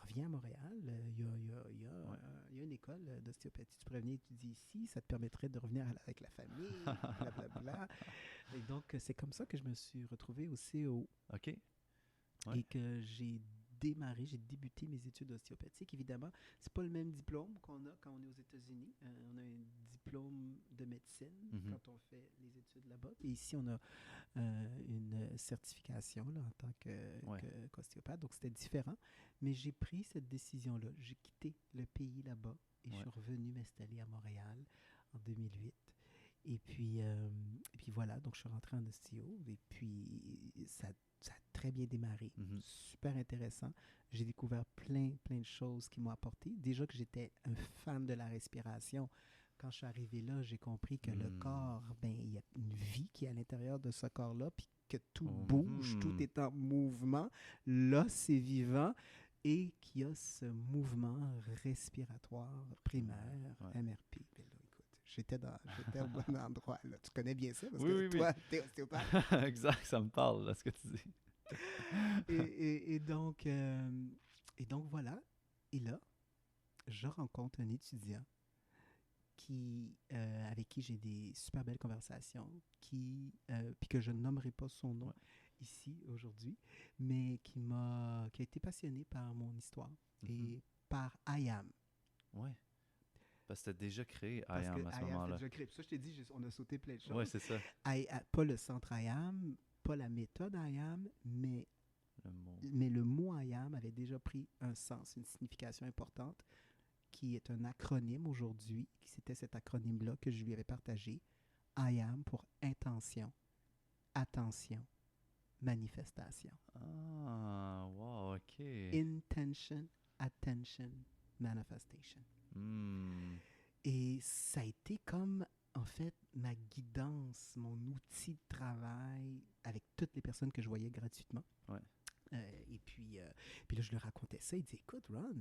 Speaker 2: reviens à Montréal,
Speaker 1: ouais.
Speaker 2: il y a une école d'ostéopathie, tu pourrais venir étudier ici, ça te permettrait de revenir avec la famille, puis blablabla. Et donc, c'est comme ça que je me suis retrouvé au CO
Speaker 1: OK. Ouais.
Speaker 2: et que j'ai débuté mes études ostéopathiques. Évidemment, c'est pas le même diplôme qu'on a quand on est aux États-Unis. On a un diplôme de médecine
Speaker 1: Mhm.
Speaker 2: quand on fait les études là-bas. Et ici, on a une certification là, en tant
Speaker 1: Ouais,
Speaker 2: qu'ostéopathe. Donc, c'était différent. Mais j'ai pris cette décision-là. J'ai quitté le pays là-bas et je
Speaker 1: ouais.
Speaker 2: suis revenu m'installer à Montréal en 2008. Et puis voilà, donc je suis rentré en ostéo et puis ça a très bien démarré.
Speaker 1: Mhm.
Speaker 2: Super intéressant. J'ai découvert plein de choses qui m'ont apporté. Déjà que j'étais un fan de la respiration. Quand je suis arrivé là, j'ai compris que le
Speaker 1: Hmm.
Speaker 2: corps, ben, il y a une vie qui est à l'intérieur de ce corps-là, puis que tout
Speaker 1: Oh,
Speaker 2: bouge, tout
Speaker 1: mhm.
Speaker 2: est en mouvement. Là, c'est vivant et qu'il y a ce mouvement respiratoire primaire,
Speaker 1: Ouais, ouais.
Speaker 2: MRP. Ben là, écoute, j'étais au bon endroit. Là. Tu connais bien ça parce
Speaker 1: Oui,
Speaker 2: que
Speaker 1: oui,
Speaker 2: toi,
Speaker 1: oui.
Speaker 2: tu es ostéopathe.
Speaker 1: Exact, ça me parle, là, ce que tu dis.
Speaker 2: Et donc voilà. Et là, je rencontre un étudiant avec qui j'ai des super belles conversations, puis que je ne nommerai pas son nom
Speaker 1: Ouais.
Speaker 2: ici aujourd'hui, mais qui a été passionné par mon histoire
Speaker 1: Mhm.
Speaker 2: et par IAM.
Speaker 1: Ouais. Parce que t'as déjà créé
Speaker 2: Parce que
Speaker 1: IAM à ce
Speaker 2: IAM, c'était
Speaker 1: moment-là.
Speaker 2: déjà créé. Puis ça, je t'ai dit, on a sauté plein de
Speaker 1: Ouais,
Speaker 2: choses.
Speaker 1: c'est ça.
Speaker 2: Pas le centre IAM, pas la méthode IAM,
Speaker 1: Le mot.
Speaker 2: mais le mot IAM avait déjà pris un sens, une signification importante, qui est un acronyme aujourd'hui. C'était cet acronyme-là que je lui avais partagé. IAM pour intention, attention, manifestation.
Speaker 1: Ah, wow, ok.
Speaker 2: Intention, attention, manifestation.
Speaker 1: Hmm.
Speaker 2: Et ça a été comme, en fait, ma guidance, mon outil de travail avec toutes les personnes que je voyais gratuitement.
Speaker 1: Ouais.
Speaker 2: Et puis là, je lui racontais ça. Il dit, écoute, Ron,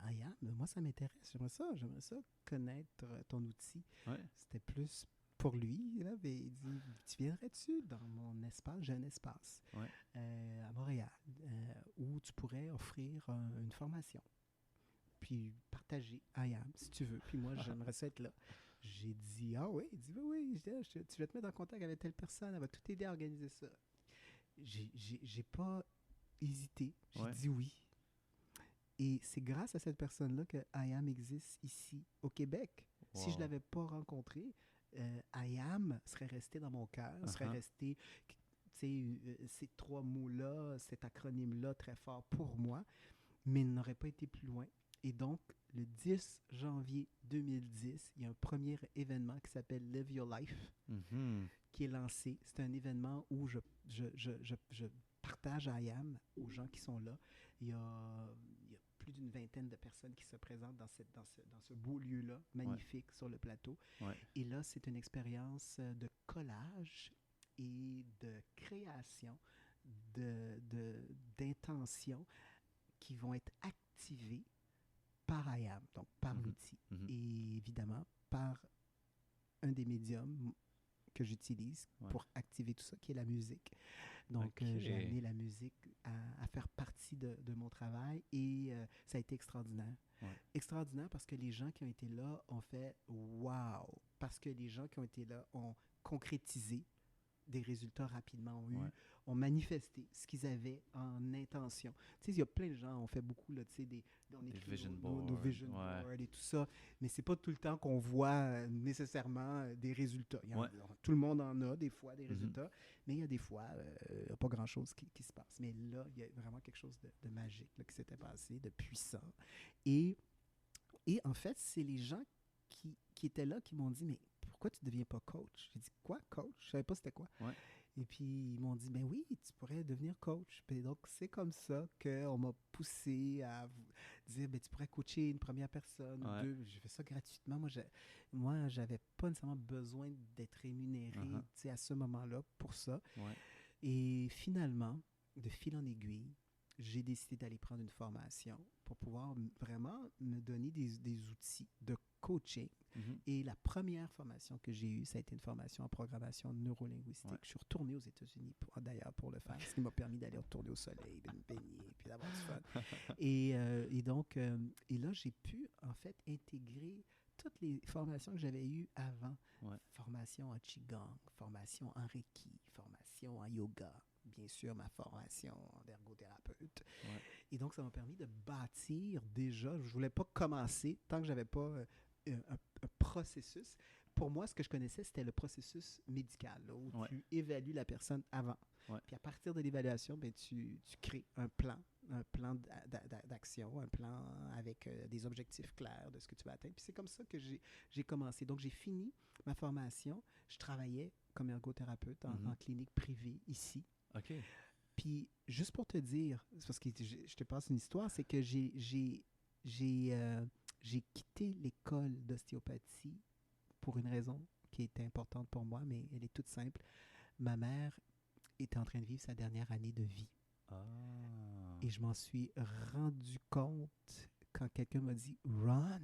Speaker 2: IAM, moi, ça m'intéresse. J'aimerais ça connaître ton outil.
Speaker 1: Ouais.
Speaker 2: C'était plus pour lui. Là, mais il dit, tu viendrais-tu dans mon espace, jeune espace,
Speaker 1: Ouais.
Speaker 2: à Montréal, où tu pourrais offrir une formation, puis partager IAM, si tu veux. Puis moi, j'aimerais ça être là. J'ai dit, ah oui, il dit, oui, oui. Je dis, ah, tu vas te mettre en contact avec telle personne, elle va tout aider à organiser ça. J'ai pas hésité. J'ai
Speaker 1: Ouais.
Speaker 2: dit oui. Et c'est grâce à cette personne-là que IAM existe ici, au Québec. Si je ne
Speaker 1: Wow.
Speaker 2: l'avais pas rencontré, IAM serait resté dans mon cœur, serait
Speaker 1: Uh-huh.
Speaker 2: resté, tu sais, ces trois mots-là, cet acronyme-là très fort pour moi, mais il n'aurait pas été plus loin. Et donc, le 10 janvier 2010, il y a un premier événement qui s'appelle Live Your Life,
Speaker 1: Mhm.
Speaker 2: qui est lancé. C'est un événement où je partage IAM aux gens qui sont là. Il y a plus d'une vingtaine de personnes qui se présentent dans ce beau lieu-là, magnifique, sur le plateau.
Speaker 1: Ouais.
Speaker 2: Et là, c'est une expérience de collage et de création d'intentions qui vont être activées par IAM, donc par
Speaker 1: Mhm.
Speaker 2: l'outil.
Speaker 1: Mhm.
Speaker 2: Et évidemment, par un des médiums que j'utilise
Speaker 1: Ouais.
Speaker 2: pour activer tout ça, qui est la musique. Donc,
Speaker 1: Ok.
Speaker 2: j'ai amené la musique à faire partie de mon travail et ça a été extraordinaire.
Speaker 1: Ouais.
Speaker 2: Extraordinaire parce que les gens qui ont été là ont fait « wow », parce que les gens qui ont été là ont concrétisé des résultats rapidement, ont manifesté ce qu'ils avaient en intention. Tu sais, il y a plein de gens, on fait beaucoup, là, tu sais, on
Speaker 1: Des
Speaker 2: écrit
Speaker 1: vision
Speaker 2: nos
Speaker 1: boards.
Speaker 2: vision
Speaker 1: Ouais.
Speaker 2: boards et tout ça, mais c'est pas tout le temps qu'on voit nécessairement des résultats.
Speaker 1: Ouais.
Speaker 2: Tout le monde en a des fois des
Speaker 1: Mhm.
Speaker 2: résultats, mais il y a des fois, il n'y a pas grand-chose qui se passe. Mais là, il y a vraiment quelque chose de magique là, qui s'était passé, de puissant. Et, et en fait, c'est les gens qui étaient là qui m'ont dit, mais pourquoi tu ne deviens pas coach? J'ai dit, quoi, coach? Je ne savais pas c'était quoi.
Speaker 1: Ouais.
Speaker 2: Et puis, ils m'ont dit, ben oui, tu pourrais devenir coach. Et donc, c'est comme ça qu'on m'a poussé à dire, ben tu pourrais coacher une première personne ou
Speaker 1: Ouais.
Speaker 2: deux. J'ai fait ça gratuitement. Moi, j'avais pas nécessairement besoin d'être rémunéré
Speaker 1: Uh-huh.
Speaker 2: tu sais, à ce moment-là pour ça.
Speaker 1: Ouais.
Speaker 2: Et finalement, de fil en aiguille, j'ai décidé d'aller prendre une formation pour pouvoir vraiment me donner des outils de coaching.
Speaker 1: Mhm.
Speaker 2: Et la première formation que j'ai eue, ça a été une formation en programmation neurolinguistique.
Speaker 1: Ouais.
Speaker 2: Je suis retourné aux États-Unis, d'ailleurs, pour le faire, ce qui m'a permis d'aller retourner au soleil, de me baigner, puis d'avoir du fun. Et donc, et là, j'ai pu, en fait, intégrer toutes les formations que j'avais eues avant.
Speaker 1: Ouais.
Speaker 2: Formation en Qigong, formation en Reiki, formation en yoga, bien sûr, ma formation d'ergothérapeute.
Speaker 1: Ouais.
Speaker 2: Et donc, ça m'a permis de bâtir déjà. Je ne voulais pas commencer tant que je n'avais pas un processus. Pour moi, ce que je connaissais, c'était le processus médical, là, où
Speaker 1: Ouais.
Speaker 2: tu évalues la personne avant.
Speaker 1: Ouais.
Speaker 2: Puis à partir de l'évaluation, ben, tu crées un plan d'action, un plan avec des objectifs clairs de ce que tu vas atteindre. Puis c'est comme ça que j'ai commencé. Donc, j'ai fini ma formation. Je travaillais comme ergothérapeute
Speaker 1: Mhm.
Speaker 2: en clinique privée ici.
Speaker 1: OK.
Speaker 2: Puis, juste pour te dire, c'est parce que je te passe une histoire, c'est que j'ai quitté l'école d'ostéopathie pour une raison qui était importante pour moi, mais elle est toute simple. Ma mère était en train de vivre sa dernière année de vie.
Speaker 1: Ah.
Speaker 2: Et je m'en suis rendu compte quand quelqu'un m'a dit « Ron,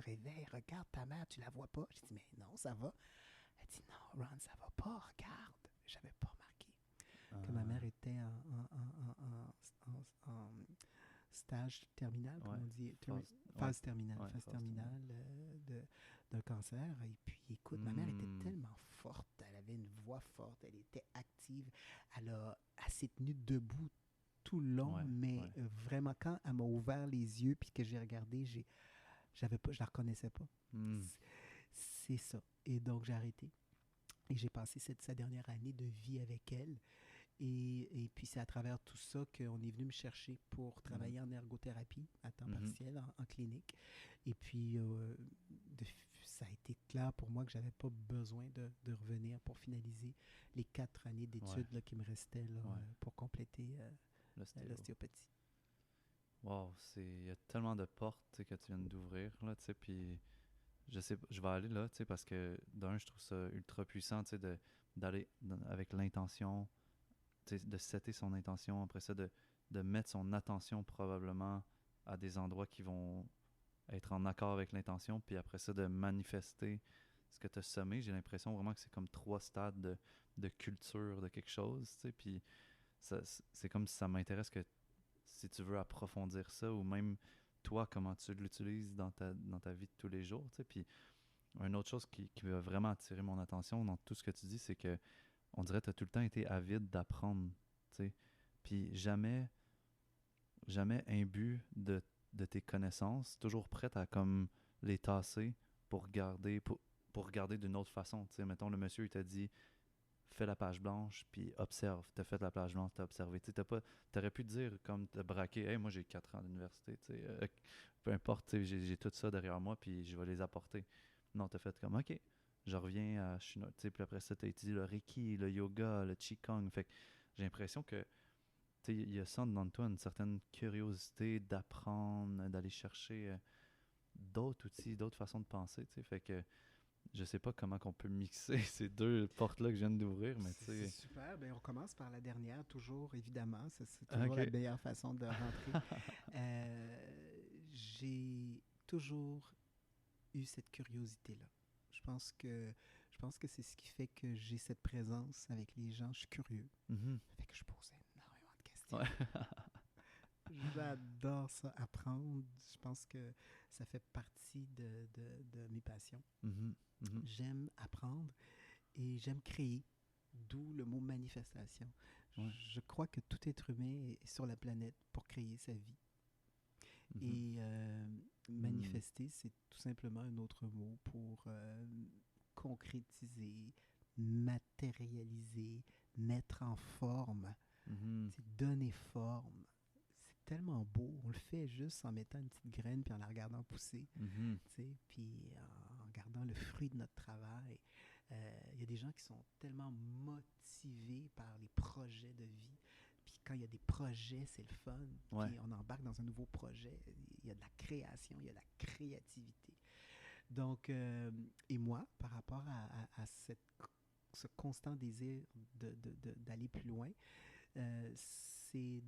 Speaker 2: réveille, regarde ta mère, tu la vois pas? » J'ai dit « Mais non, ça va. » Elle dit « Non, Ron, ça va pas, regarde. » J'avais pas remarqué que ma mère était en stage terminal, comme
Speaker 1: Ouais.
Speaker 2: on dit,
Speaker 1: Phase-
Speaker 2: phase
Speaker 1: ouais.
Speaker 2: terminale,
Speaker 1: Ouais,
Speaker 2: phase
Speaker 1: phase
Speaker 2: terminale d'un cancer. Et puis, écoute, ma mère était
Speaker 1: Hmm.
Speaker 2: tellement forte, elle avait une voix forte, elle était active, elle s'est tenue debout tout le long,
Speaker 1: Ouais,
Speaker 2: mais
Speaker 1: ouais.
Speaker 2: vraiment, quand elle m'a ouvert les yeux puis que j'ai regardé, j'avais pas, je la reconnaissais pas.
Speaker 1: Hmm.
Speaker 2: C'est ça. Et donc, j'ai arrêté. Et j'ai passé sa dernière année de vie avec elle. Et puis, c'est à travers tout ça qu'on est venu me chercher pour
Speaker 1: Hmm.
Speaker 2: travailler en ergothérapie à temps
Speaker 1: Mhm.
Speaker 2: partiel en clinique. Et puis, ça a été clair pour moi que j'avais pas besoin de revenir pour finaliser les 4 années
Speaker 1: Ouais,
Speaker 2: d'études là, qui me restaient là,
Speaker 1: ouais.
Speaker 2: pour compléter
Speaker 1: L'ostéo.
Speaker 2: l'ostéopathie.
Speaker 1: Wow, il y a tellement de portes, tu sais, que tu viens d'ouvrir, là, tu sais, puis je sais, je vais aller là, tu sais, parce que d'un, je trouve ça ultra puissant, tu sais, d'aller avec l'intention, tu sais, de setter son intention, après ça, de mettre son attention probablement à des endroits qui vont être en accord avec l'intention, puis après ça, de manifester ce que tu as semé. J'ai l'impression vraiment que c'est comme 3 stades de culture de quelque chose, tu sais, puis c'est comme si ça m'intéresse que si tu veux approfondir ça, ou même toi, comment tu l'utilises dans ta vie de tous les jours, tu sais, puis une autre chose qui va vraiment attirer mon attention dans tout ce que tu dis, c'est que on dirait que tu as tout le temps été avide d'apprendre, tu sais. Puis jamais imbu de tes connaissances, toujours prête à comme les tasser pour garder pour regarder d'une autre façon, tu sais. Mettons, le monsieur, il t'a dit fais la page blanche, puis observe. T'as fait la page blanche, t'as observé. Tu sais, t'aurais pu dire, comme te braquer, hey, moi j'ai 4 ans d'université, tu sais, peu importe, tu sais, j'ai tout ça derrière moi, puis je vais les apporter. Non, t'as fait comme, ok, je reviens à Chinois, tu sais, puis après ça, t'as étudié le Reiki, le yoga, le Qigong. Fait que j'ai l'impression que, tu sais, il y a ça dans toi, une certaine curiosité d'apprendre, d'aller chercher d'autres outils, d'autres façons de penser, tu sais. Fait que je sais pas comment qu'on peut mixer ces deux portes-là que je viens d'ouvrir, mais tu
Speaker 2: C'est
Speaker 1: sais.
Speaker 2: super. Ben, on commence par la dernière, toujours, évidemment. C'est toujours la
Speaker 1: Ok.
Speaker 2: meilleure façon de rentrer. J'ai toujours eu cette curiosité-là. Je pense que, je pense que c'est ce qui fait que j'ai cette présence avec les gens. Je suis curieux.
Speaker 1: Mhm.
Speaker 2: Ça fait que je pose énormément de questions.
Speaker 1: Ouais.
Speaker 2: J'adore ça, apprendre. Je pense que ça fait partie de mes passions.
Speaker 1: Mhm. Mhm.
Speaker 2: J'aime apprendre et j'aime créer, d'où le mot manifestation.
Speaker 1: Ouais.
Speaker 2: Je crois que tout être humain est sur la planète pour créer sa vie.
Speaker 1: Mhm.
Speaker 2: Et
Speaker 1: Mm.
Speaker 2: manifester, c'est tout simplement un autre mot pour concrétiser, matérialiser, mettre en forme,
Speaker 1: Mhm.
Speaker 2: donner forme. C'est tellement beau. On le fait juste en mettant une petite graine puis en la regardant pousser,
Speaker 1: Mhm.
Speaker 2: puis en regardant le fruit de notre travail. Il y a des gens qui sont tellement motivés par les projets de vie. Puis quand il y a des projets, c'est le fun.
Speaker 1: Ouais.
Speaker 2: Puis on embarque dans un nouveau projet. Il y a de la création, il y a de la créativité. Donc, et moi, par rapport à ce constant désir d'aller plus loin, c'est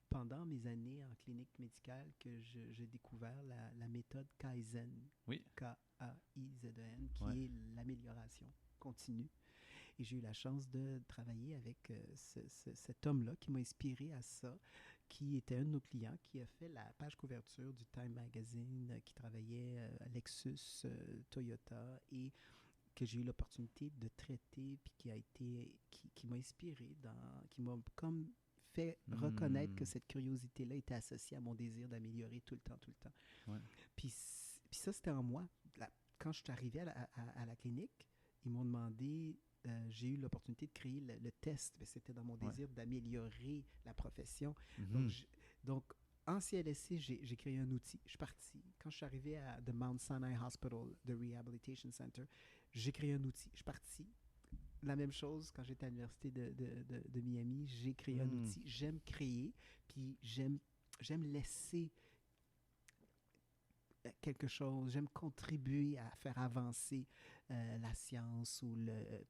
Speaker 2: pendant mes années en clinique médicale que j'ai découvert la méthode Kaizen,
Speaker 1: Oui.
Speaker 2: Kaizen,
Speaker 1: Ouais.
Speaker 2: qui est l'amélioration continue. Et j'ai eu la chance de travailler avec cet homme-là qui m'a inspiré à ça, qui était un de nos clients, qui a fait la page couverture du Time Magazine, qui travaillait à Lexus, Toyota, et que j'ai eu l'opportunité de traiter, puis qui m'a inspiré, qui m'a comme fait reconnaître que
Speaker 1: Mm.
Speaker 2: cette curiosité-là était associée à mon désir d'améliorer tout le temps, tout le temps.
Speaker 1: Ouais.
Speaker 2: Puis ça, c'était en moi. Quand je suis arrivé à la clinique, ils m'ont demandé, j'ai eu l'opportunité de créer le test, mais c'était dans mon
Speaker 1: Ouais.
Speaker 2: désir d'améliorer la profession. Donc,
Speaker 1: Mhm.
Speaker 2: donc en CLSC, j'ai créé un outil. Je suis parti. Quand je suis arrivé à The Mount Sinai Hospital, The Rehabilitation Center, j'ai créé un outil. Je suis parti. La même chose quand j'étais à l'université de Miami, j'ai créé un
Speaker 1: Mm.
Speaker 2: outil. J'aime créer, puis j'aime laisser quelque chose, j'aime contribuer à faire avancer la science ou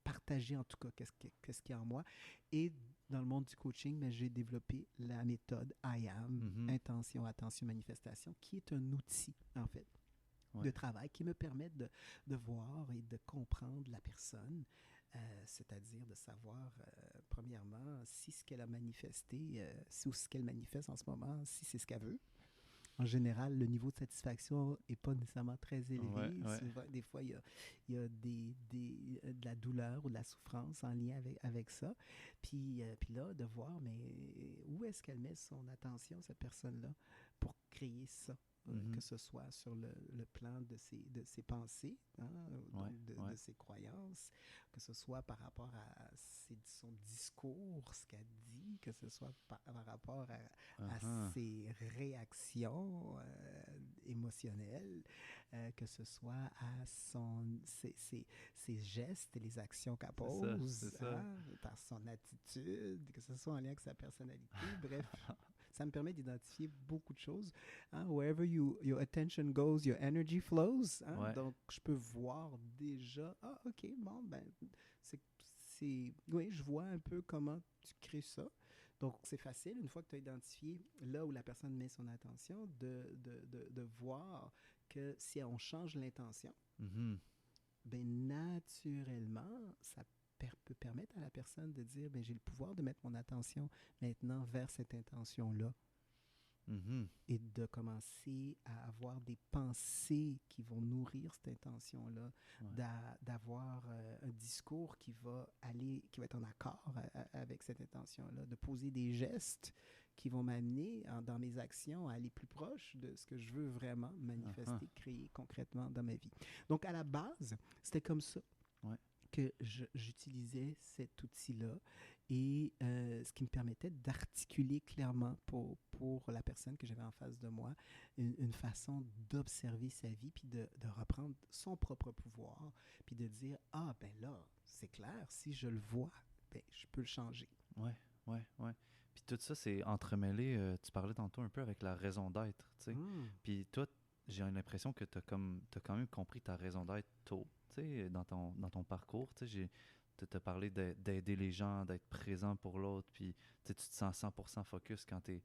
Speaker 2: partager en tout cas qu'est-ce qu'il y a en moi. Et dans le monde du coaching, mais j'ai développé la méthode IAM,
Speaker 1: Mhm.
Speaker 2: intention, attention, manifestation, qui est un outil en fait
Speaker 1: Ouais.
Speaker 2: de travail qui me permet de voir et de comprendre la personne, c'est-à-dire de savoir, premièrement, si ce qu'elle a manifesté, ou ce qu'elle manifeste en ce moment, si c'est ce qu'elle veut, en général, le niveau de satisfaction n'est pas nécessairement très
Speaker 1: Ouais,
Speaker 2: élevé.
Speaker 1: ouais.
Speaker 2: Souvent, des fois, il y a de la douleur ou de la souffrance en lien avec ça. Puis là, de voir, mais où est-ce qu'elle met son attention, cette personne-là, pour créer ça? Que
Speaker 1: Mhm.
Speaker 2: ce soit sur le plan de ses pensées, hein,
Speaker 1: Ouais,
Speaker 2: donc
Speaker 1: ouais.
Speaker 2: de ses croyances, que ce soit par rapport à son discours, ce qu'elle dit, que ce soit par rapport à
Speaker 1: Uh-huh.
Speaker 2: ses réactions émotionnelles, que ce soit à ses gestes et les actions qu'elle
Speaker 1: C'est ça, c'est
Speaker 2: pose,
Speaker 1: ça.
Speaker 2: hein, par son attitude, que ce soit en lien avec sa personnalité. Bref, ça me permet d'identifier beaucoup de choses. Hein. Wherever your attention goes, your energy flows. Hein.
Speaker 1: Ouais.
Speaker 2: Donc, je peux voir déjà, ah, OK, bon, ben, oui, je vois un peu comment tu crées ça. Donc, c'est facile, une fois que tu as identifié là où la personne met son attention, de voir que si on change l'intention,
Speaker 1: Mhm.
Speaker 2: ben naturellement, ça peut permettre à la personne de dire, ben j'ai le pouvoir de mettre mon attention maintenant vers cette intention-là
Speaker 1: Mhm.
Speaker 2: et de commencer à avoir des pensées qui vont nourrir cette intention-là,
Speaker 1: Ouais.
Speaker 2: d'avoir un discours qui va être en accord avec cette intention-là, de poser des gestes qui vont m'amener dans mes actions à aller plus proche de ce que je veux vraiment
Speaker 1: Uh-huh.
Speaker 2: manifester, créer concrètement dans ma vie. Donc, à la base, c'était comme ça
Speaker 1: Ouais.
Speaker 2: que j'utilisais cet outil-là et ce qui me permettait d'articuler clairement pour la personne que j'avais en face de moi une façon d'observer sa vie puis de reprendre son propre pouvoir puis de dire, ah ben là, c'est clair, si je le vois, ben je peux le changer.
Speaker 1: Ouais, ouais, ouais. Puis tout ça, c'est entremêlé, tu parlais tantôt un peu avec la raison d'être, tu sais.
Speaker 2: Hmm.
Speaker 1: Puis toi, j'ai l'impression que t'as quand même compris ta raison d'être tôt, tu sais, dans ton parcours, tu sais, t'as parlé d'aider les gens, d'être présent pour l'autre, puis tu sais, tu te sens 100% focus quand t'es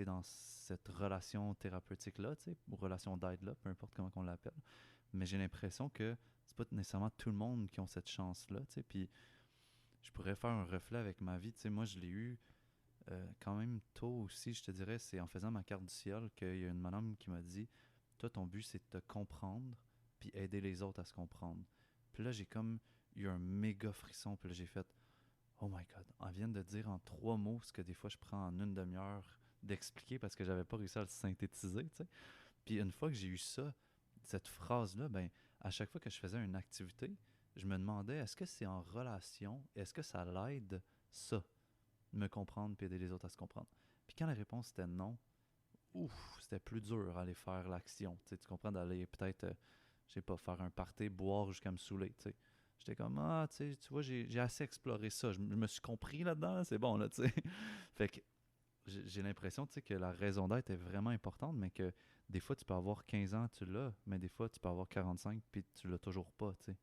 Speaker 1: dans cette relation thérapeutique-là, tu sais, ou relation d'aide-là, peu importe comment on l'appelle. Mais j'ai l'impression que c'est pas nécessairement tout le monde qui ont cette chance-là, tu sais, puis je pourrais faire un reflet avec ma vie, tu sais, moi je l'ai eu quand même tôt aussi, je te dirais, c'est en faisant ma carte du ciel qu'il y a une madame qui m'a dit, toi, ton but, c'est de te comprendre puis aider les autres à se comprendre. Puis là, j'ai comme eu un méga frisson. Puis là, j'ai fait, oh my God, on vient de dire en 3 mots ce que des fois je prends en une demi-heure d'expliquer parce que j'avais pas réussi à le synthétiser, tu sais. Puis une fois que j'ai eu ça, cette phrase-là, ben, à chaque fois que je faisais une activité, je me demandais, est-ce que c'est en relation, est-ce que ça l'aide, ça, me comprendre puis aider les autres à se comprendre. Puis quand la réponse était non, ouf, c'était plus dur à aller faire l'action. Tu comprends, d'aller peut-être, je sais pas, faire un party, boire jusqu'à me saouler. T'sais. J'étais comme, ah, tu vois, j'ai assez exploré ça. Je me suis compris là-dedans, c'est bon, là, tu sais. Fait que j'ai l'impression, tu sais, que la raison d'être est vraiment importante, mais que des fois, tu peux avoir 15 ans, tu l'as, mais des fois, tu peux avoir 45 puis tu l'as toujours pas, tu sais.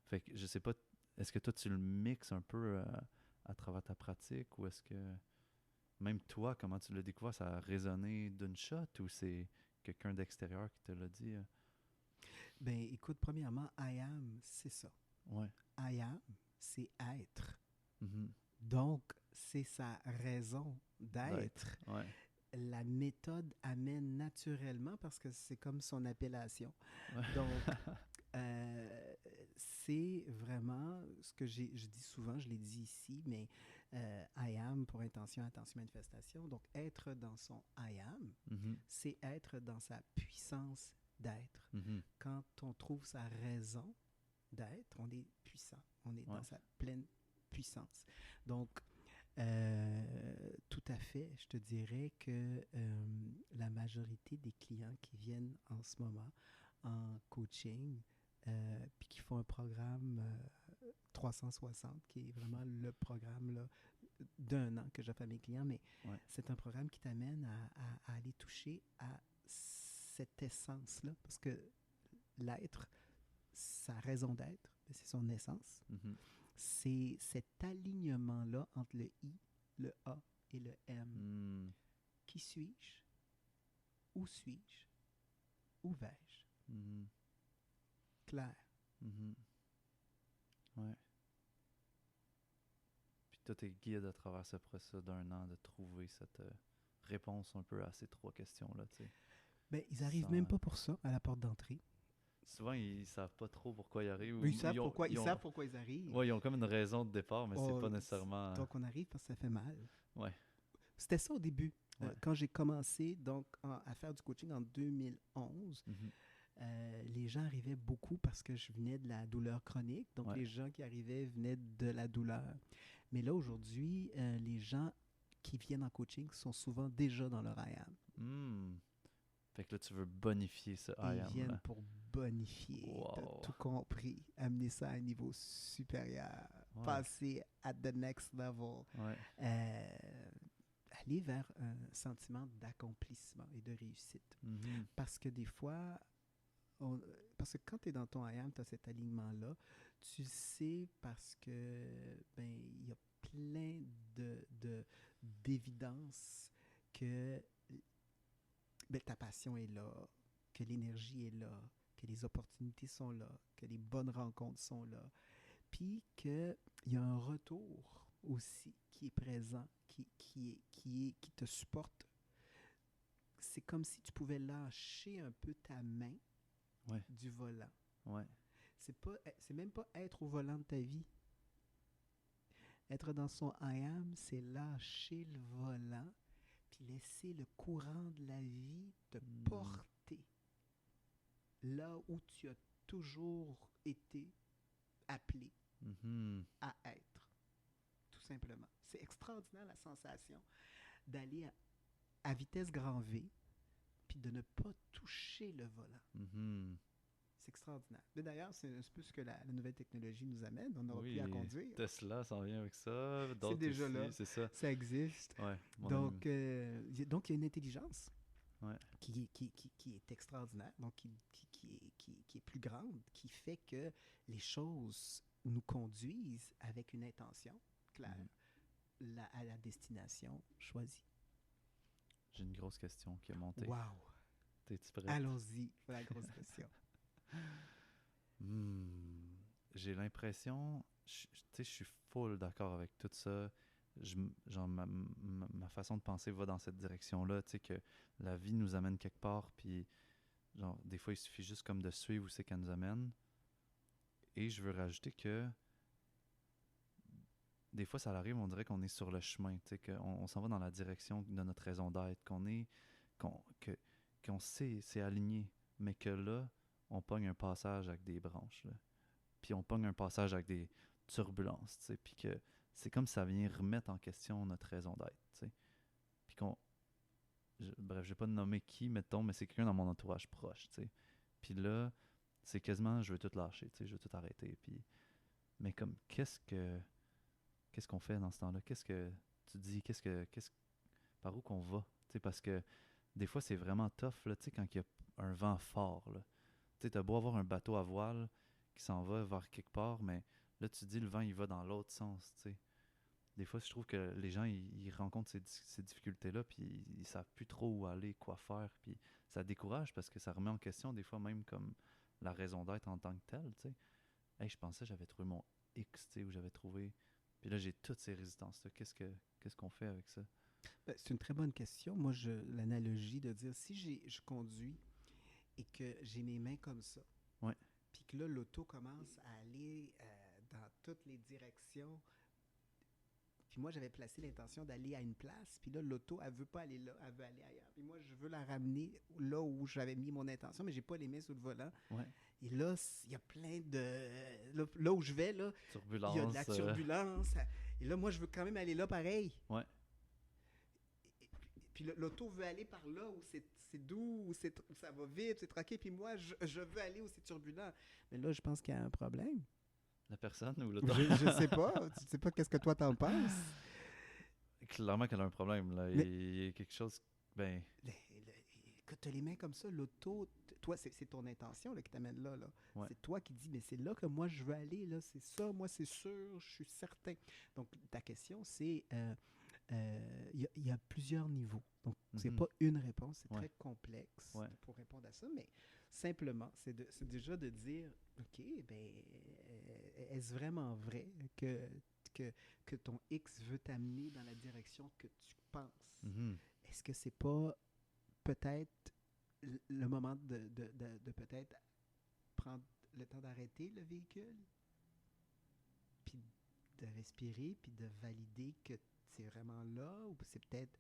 Speaker 1: Fait que je sais pas, est-ce que toi, tu le mixes un peu à travers ta pratique ou est-ce que même toi, comment tu l'as découvert, ça a résonné d'une shot ou c'est quelqu'un d'extérieur qui te l'a dit?
Speaker 2: Ben écoute, premièrement, I am, c'est ça.
Speaker 1: Ouais.
Speaker 2: I am, c'est être.
Speaker 1: Mhm.
Speaker 2: Donc, c'est sa raison
Speaker 1: D'être.
Speaker 2: d'être.
Speaker 1: Ouais.
Speaker 2: La méthode amène naturellement parce que c'est comme son appellation.
Speaker 1: Ouais.
Speaker 2: Donc, euh, c'est vraiment ce que je dis souvent, je l'ai dit ici, mais I am pour intention, attention, manifestation. Donc, être dans son I am,
Speaker 1: Mhm.
Speaker 2: c'est être dans sa puissance d'être.
Speaker 1: Mhm.
Speaker 2: Quand on trouve sa raison d'être, on est puissant, on est
Speaker 1: Ouais.
Speaker 2: dans sa pleine puissance. Donc, tout à fait. Je te dirais que la majorité des clients qui viennent en ce moment en coaching, puis qui font un programme 360, qui est vraiment le programme là, d'1 an que j'offre à mes clients, mais
Speaker 1: Ouais.
Speaker 2: c'est un programme qui t'amène à aller toucher à cette essence-là, parce que l'être, sa raison d'être, c'est son essence.
Speaker 1: Mhm.
Speaker 2: C'est cet alignement-là entre le I, le A et le M.
Speaker 1: Mm.
Speaker 2: Qui suis-je? Où suis-je? Où vais-je?
Speaker 1: Mhm.
Speaker 2: Clair.
Speaker 1: Mhm. Ouais. Puis toi, t'es guide à travers ce processus d'1 an de trouver cette réponse un peu à ces 3 questions-là, tu sais.
Speaker 2: Ben, ils arrivent même
Speaker 1: Sans-
Speaker 2: pas pour ça à la porte d'entrée.
Speaker 1: Souvent, ils savent pas trop pourquoi ils arrivent.
Speaker 2: Ils
Speaker 1: Ou
Speaker 2: savent pourquoi,
Speaker 1: ils
Speaker 2: ils
Speaker 1: ont,
Speaker 2: savent pourquoi ils arrivent.
Speaker 1: ouais, ils ont comme une raison de départ, mais c'est
Speaker 2: Oh,
Speaker 1: pas nécessairement.
Speaker 2: donc, on arrive parce que ça fait mal.
Speaker 1: Ouais,
Speaker 2: C'était ça au début.
Speaker 1: ouais.
Speaker 2: Quand j'ai commencé donc, à faire du coaching en 2011,
Speaker 1: Mhm.
Speaker 2: les gens arrivaient beaucoup parce que je venais de la douleur chronique. Donc,
Speaker 1: Ouais.
Speaker 2: les gens qui arrivaient venaient de la douleur. Mais là, aujourd'hui, les gens qui viennent en coaching sont souvent déjà dans leur IAM.
Speaker 1: Hmm. Fait que là, tu veux bonifier ce
Speaker 2: Et ils
Speaker 1: IAM,
Speaker 2: viennent
Speaker 1: là.
Speaker 2: pour bonifier. T'as
Speaker 1: Wow.
Speaker 2: tout compris. Amener ça à un niveau supérieur.
Speaker 1: Ouais.
Speaker 2: Passer at the next level.
Speaker 1: Ouais.
Speaker 2: Aller vers un sentiment d'accomplissement et de réussite.
Speaker 1: Mhm.
Speaker 2: Parce que des fois, parce que quand tu es dans ton IAM, tu as cet alignement-là, tu sais parce que ben il y a plein d'évidences que ben, ta passion est là, que l'énergie est là, que les opportunités sont là, que les bonnes rencontres sont là, puis qu'il y a un retour aussi qui est présent, qui te supporte. C'est comme si tu pouvais lâcher un peu ta main
Speaker 1: Ouais.
Speaker 2: du volant.
Speaker 1: Ouais.
Speaker 2: C'est même pas être au volant de ta vie. Être dans son I am, c'est lâcher le volant puis laisser le courant de la vie te porter là où tu as toujours été appelé
Speaker 1: Mhm.
Speaker 2: à être. Tout simplement. C'est extraordinaire la sensation d'aller à vitesse grand V puis de ne pas toucher le volant.
Speaker 1: Mhm.
Speaker 2: C'est extraordinaire. Mais d'ailleurs, c'est un peu ce que la nouvelle technologie nous amène. On n'aura
Speaker 1: Oui,
Speaker 2: plus à conduire.
Speaker 1: Tesla s'en vient avec ça.
Speaker 2: C'est
Speaker 1: D'autres
Speaker 2: déjà
Speaker 1: aussi,
Speaker 2: là.
Speaker 1: c'est ça.
Speaker 2: Ça existe.
Speaker 1: Ouais.
Speaker 2: Donc, il y a une intelligence
Speaker 1: Ouais.
Speaker 2: qui est extraordinaire, donc qui est plus grande, qui fait que les choses nous conduisent avec une intention claire à la destination choisie.
Speaker 1: J'ai une grosse question qui est montée.
Speaker 2: Wow!
Speaker 1: T'es-tu prêt?
Speaker 2: Allons-y pour la grosse question.
Speaker 1: J'ai l'impression, tu sais, je suis full d'accord avec tout ça. Genre, ma façon de penser va dans cette direction-là, tu sais, que la vie nous amène quelque part, puis genre, des fois, il suffit juste comme de suivre où c'est qu'elle nous amène. Et je veux rajouter que des fois, ça arrive, on dirait qu'on est sur le chemin, tu sais, qu'on s'en va dans la direction de notre raison d'être, qu'on sait, c'est aligné, mais que là, on pogne un passage avec des branches, là. Puis on pogne un passage avec des turbulences, tu sais, puis que c'est comme ça vient remettre en question notre raison d'être, tu sais. Puis bref, je vais pas nommer qui, mettons, mais c'est quelqu'un dans mon entourage proche, tu sais. Puis là, c'est quasiment, je veux tout lâcher, tu sais, je veux tout arrêter, puis... Mais comme, qu'est-ce qu'on fait dans ce temps-là? Qu'est-ce que tu dis? Par où qu'on va? Tu sais, parce que des fois, c'est vraiment tough, là, tu sais, quand il y a un vent fort, là. Tu sais, t'as beau avoir un bateau à voile qui s'en va vers quelque part, mais là, tu te dis, le vent, il va dans l'autre sens, tu sais. Des fois, je trouve que les gens, ils rencontrent ces difficultés-là, puis ils savent plus trop où aller, quoi faire, puis ça décourage parce que ça remet en question, des fois, même comme la raison d'être en tant que telle, tu sais. Hey, je pensais que j'avais trouvé mon X, tu sais, où j'avais trouvé... Puis là, j'ai toutes ces résistances-là. Qu'est-ce qu'on fait avec ça?
Speaker 2: Ben, c'est une très bonne question. Moi, l'analogie de dire, si je conduis et que j'ai mes mains comme ça,
Speaker 1: Ouais.
Speaker 2: puis que là, l'auto commence à aller dans toutes les directions, puis moi, j'avais placé l'intention d'aller à une place, puis là, l'auto, elle veut pas aller là, elle veut aller ailleurs. Puis moi, je veux la ramener là où j'avais mis mon intention, mais j'ai pas les mains sous le volant.
Speaker 1: Ouais.
Speaker 2: Et là, il y a plein de... Là où je vais, là,
Speaker 1: Turbulence.
Speaker 2: il y a de la turbulence. Et là, moi, je veux quand même aller là pareil.
Speaker 1: Ouais.
Speaker 2: Puis l'auto veut aller par là où c'est doux, où ça va vite, c'est tranquille. Puis moi, je veux aller où c'est turbulent. Mais là, je pense qu'il y a un problème.
Speaker 1: La personne ou l'auto?
Speaker 2: Je sais pas. Tu sais pas qu'est-ce que toi t'en penses.
Speaker 1: Clairement qu'elle a un problème, là.
Speaker 2: Mais-
Speaker 1: Il y a quelque chose... Ben...
Speaker 2: Quand tu as les mains comme ça, l'auto, toi, c'est ton intention là, qui t'amène là.
Speaker 1: Ouais.
Speaker 2: C'est toi qui dis, mais c'est là que moi je veux aller, là, c'est ça, moi c'est sûr, je suis certain. Donc ta question, c'est, il y a plusieurs niveaux. Donc c'est pas une réponse, c'est
Speaker 1: Ouais.
Speaker 2: très complexe
Speaker 1: Ouais.
Speaker 2: pour répondre à ça, mais simplement, c'est déjà de dire, OK, ben, est-ce vraiment vrai que ton X veut t'amener dans la direction que tu penses?
Speaker 1: Mhm.
Speaker 2: Est-ce que c'est pas peut-être le moment de peut-être prendre le temps d'arrêter le véhicule, puis de respirer, puis de valider que c'est vraiment là, ou c'est peut-être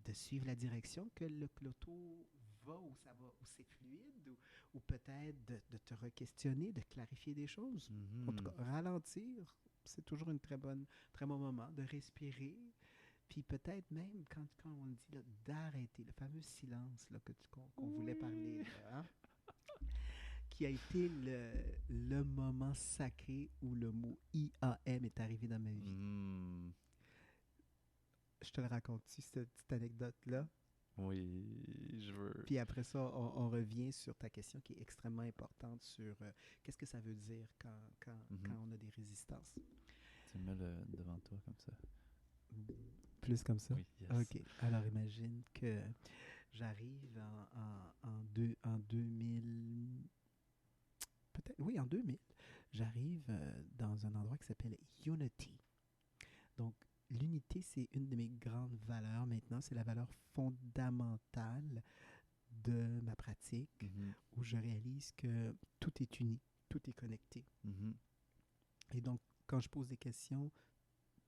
Speaker 2: de suivre la direction que l'auto va, où ça va, où c'est fluide, ou peut-être de te re-questionner, de clarifier des choses. En tout cas, ralentir, c'est toujours très bon moment de respirer, puis peut-être même, quand on dit là, d'arrêter, le fameux silence là, qu'on voulait parler, là, hein, qui a été le moment sacré où le mot IAM est arrivé dans ma vie. Je te le raconte-tu, cette petite anecdote-là?
Speaker 1: Oui, je veux.
Speaker 2: Puis après ça, on revient sur ta question qui est extrêmement importante sur qu'est-ce que ça veut dire quand on a des résistances.
Speaker 1: Tu me mets devant toi comme ça.
Speaker 2: Plus comme ça?
Speaker 1: Oui, yes.
Speaker 2: OK. Alors imagine que j'arrive en 2000... Peut-être, oui, en 2000. J'arrive dans un endroit qui s'appelle Unity. Donc, l'unité, c'est une de mes grandes valeurs maintenant. C'est la valeur fondamentale de ma pratique où je réalise que tout est uni, tout est connecté. Et donc, quand je pose des questions,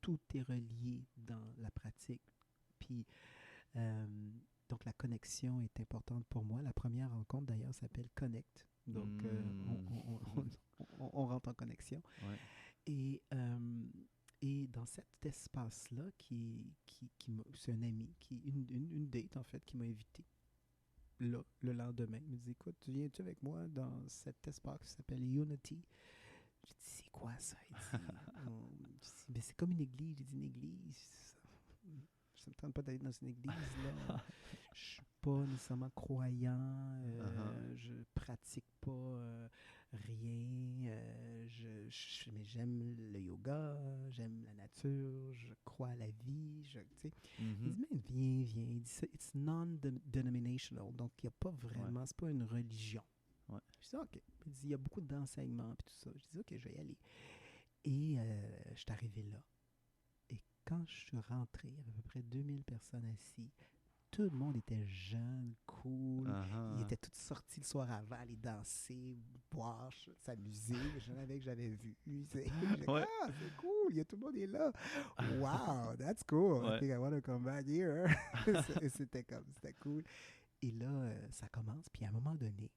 Speaker 2: tout est relié dans la pratique. Puis, donc, la connexion est importante pour moi. La première rencontre, d'ailleurs, s'appelle Connect. Donc, on rentre en connexion.
Speaker 1: Ouais.
Speaker 2: Et dans cet espace-là, c'est un ami, une date, en fait, qui m'a invité. Là, le lendemain, il me dit, écoute, viens-tu avec moi dans cet espace qui s'appelle Unity? J'ai dit, c'est quoi ça? Il dit, mais c'est comme une église. J'ai dit, une église? Ça me tente pas d'aller dans une église, là. Je suis pas nécessairement croyant, je pratique pas rien, mais j'aime le yoga, j'aime la nature, je crois à la vie, tu sais. Il dit, mais viens. Il dit, it's non-denominational, donc il n'y a pas vraiment, c'est pas une religion.
Speaker 1: Ouais.
Speaker 2: Je dis, OK. Il dit, il y a beaucoup d'enseignements, puis tout ça. Je dis, OK, je vais y aller. Et je suis arrivé là. Et quand je suis rentré, il y avait à peu près 2000 personnes assises. Tout le monde était jeune, cool. Ils étaient tous sortis le soir avant, aller danser, boire, s'amuser. Je savais que j'avais vu.
Speaker 1: Ouais.
Speaker 2: Ah, c'est cool, tout le monde est là. Wow, that's cool.
Speaker 1: Ouais.
Speaker 2: I think I want to come back here. C'était cool. Et là, ça commence. Puis à un moment donné,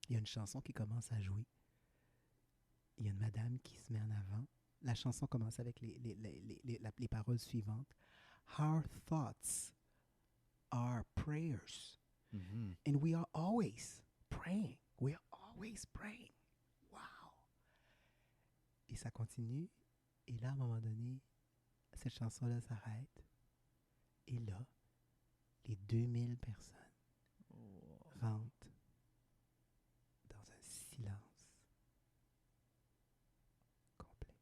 Speaker 2: il y a une chanson qui commence à jouer. Il y a une madame qui se met en avant. La chanson commence avec les paroles suivantes. Our thoughts are prayers. And we are always praying. We are always praying. Wow. Et ça continue. Et là, à un moment donné, cette chanson-là s'arrête. Et là, les 2000 personnes rentrent dans un silence complet.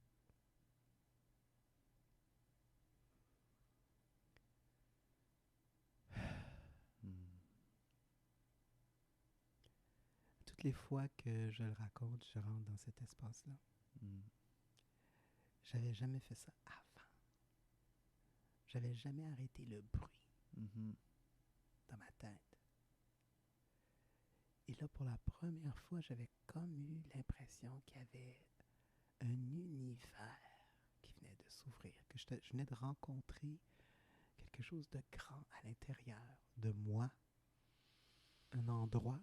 Speaker 2: Toutes les fois que je le raconte, je rentre dans cet espace-là. J'avais jamais fait ça avant. J'avais jamais arrêté le bruit dans ma tête. Et là, pour la première fois, j'avais comme eu l'impression qu'il y avait un univers qui venait de s'ouvrir, que je venais de rencontrer quelque chose de grand à l'intérieur de moi, un endroit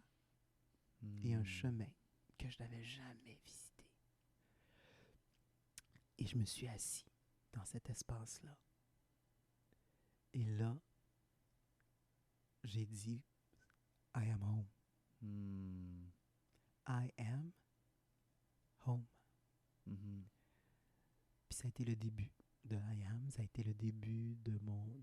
Speaker 2: et un chemin que je n'avais jamais visité. Et je me suis assis dans cet espace-là. Et là, j'ai dit, I am home. I am home. Puis ça a été le début de I am, ça a été le début de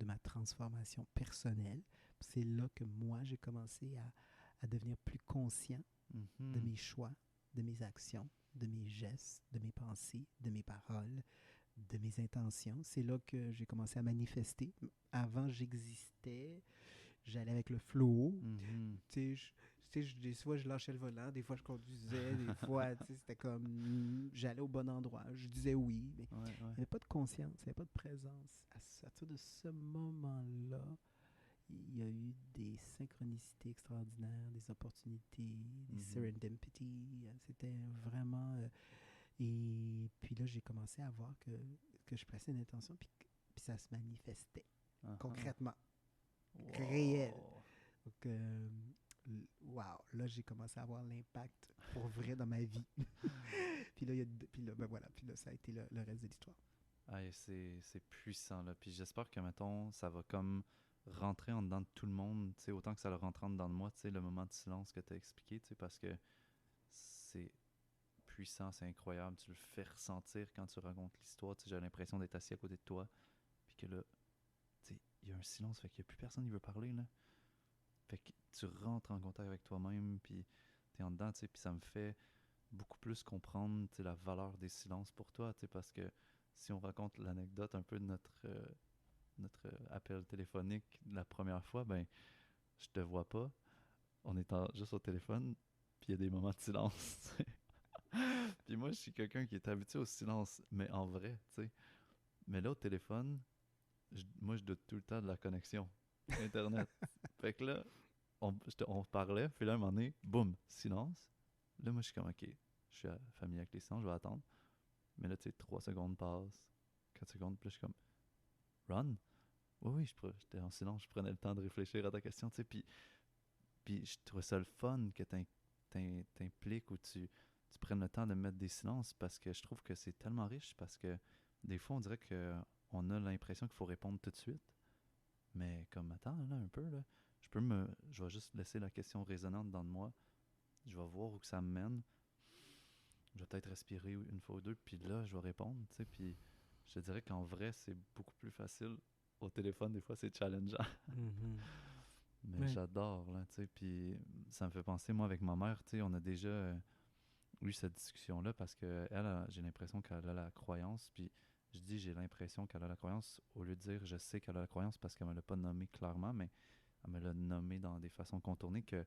Speaker 2: ma transformation personnelle. C'est là que moi, j'ai commencé à devenir plus conscient de mes choix, de mes actions, de mes gestes, de mes pensées, de mes paroles, de mes intentions. C'est là que j'ai commencé à manifester. Avant, j'existais, j'allais avec le flow. Tu sais, des fois, je lâchais le volant, des fois, je conduisais, des fois, c'était comme, j'allais au bon endroit, je disais oui, mais il n'y avait pas de conscience, il n'y avait pas de présence. À partir de ce moment-là, il y a eu des synchronicités extraordinaires, des opportunités, des
Speaker 1: Mhm.
Speaker 2: serendipity. C'était vraiment... et puis là, j'ai commencé à voir que je pressais une intention, puis ça se manifestait
Speaker 1: Ah-ha.
Speaker 2: concrètement, réel.
Speaker 1: Wow.
Speaker 2: Donc, wow, là, j'ai commencé à avoir l'impact pour vrai dans ma vie. Puis là, puis là, ben voilà, puis là, ça a été le reste de l'histoire.
Speaker 1: Aïe, c'est puissant, là. Puis j'espère que, mettons, ça va comme rentrer en dedans de tout le monde, tu sais, autant que ça le rentre en dedans de moi, tu sais, le moment de silence que tu as expliqué, tu sais, parce que c'est puissant, c'est incroyable. Tu le fais ressentir quand tu racontes l'histoire, tu sais, j'ai l'impression d'être assis à côté de toi, puis que là, tu sais, il y a un silence, fait qu'il n'y a plus personne qui veut parler, là. Fait que tu rentres en contact avec toi-même, puis t'es en dedans, tu sais, puis ça me fait beaucoup plus comprendre, tu sais, la valeur des silences pour toi, tu sais, parce que si on raconte l'anecdote un peu de notre appel téléphonique la première fois, ben, je te vois pas, on est juste au téléphone, puis il y a des moments de silence. Puis moi, je suis quelqu'un qui est habitué au silence, mais en vrai, tu sais. Mais là, au téléphone, moi, je doute tout le temps de la connexion Internet. Fait que là, on parlait, puis là, à un moment donné, boum, silence. Là, moi, je suis comme, ok, je suis familier avec les silences, je vais attendre. Mais là, tu sais, 3 secondes passent, 4 secondes, puis là, je suis comme, run? Oui, oui, j'étais en silence, je prenais le temps de réfléchir à ta question, tu sais, puis je trouvais ça le fun que t'impliques ou tu prennes le temps de mettre des silences parce que je trouve que c'est tellement riche parce que des fois, on dirait que on a l'impression qu'il faut répondre tout de suite, mais comme, attends, là, un peu, là, je vais juste laisser la question résonante dans de moi, je vais voir où que ça me mène, je vais peut-être respirer une fois ou deux, puis là, je vais répondre, tu sais, puis je te dirais qu'en vrai, c'est beaucoup plus facile. Au téléphone, des fois, c'est challengeant.
Speaker 2: Mhm.
Speaker 1: Mais
Speaker 2: Ouais.
Speaker 1: j'adore, là, tu sais. Puis ça me fait penser, moi, avec ma mère, tu sais, on a déjà eu cette discussion-là parce que j'ai l'impression qu'elle a la croyance. Puis je dis j'ai l'impression qu'elle a la croyance au lieu de dire je sais qu'elle a la croyance parce qu'elle me l'a pas nommé clairement, mais elle me l'a nommé dans des façons contournées que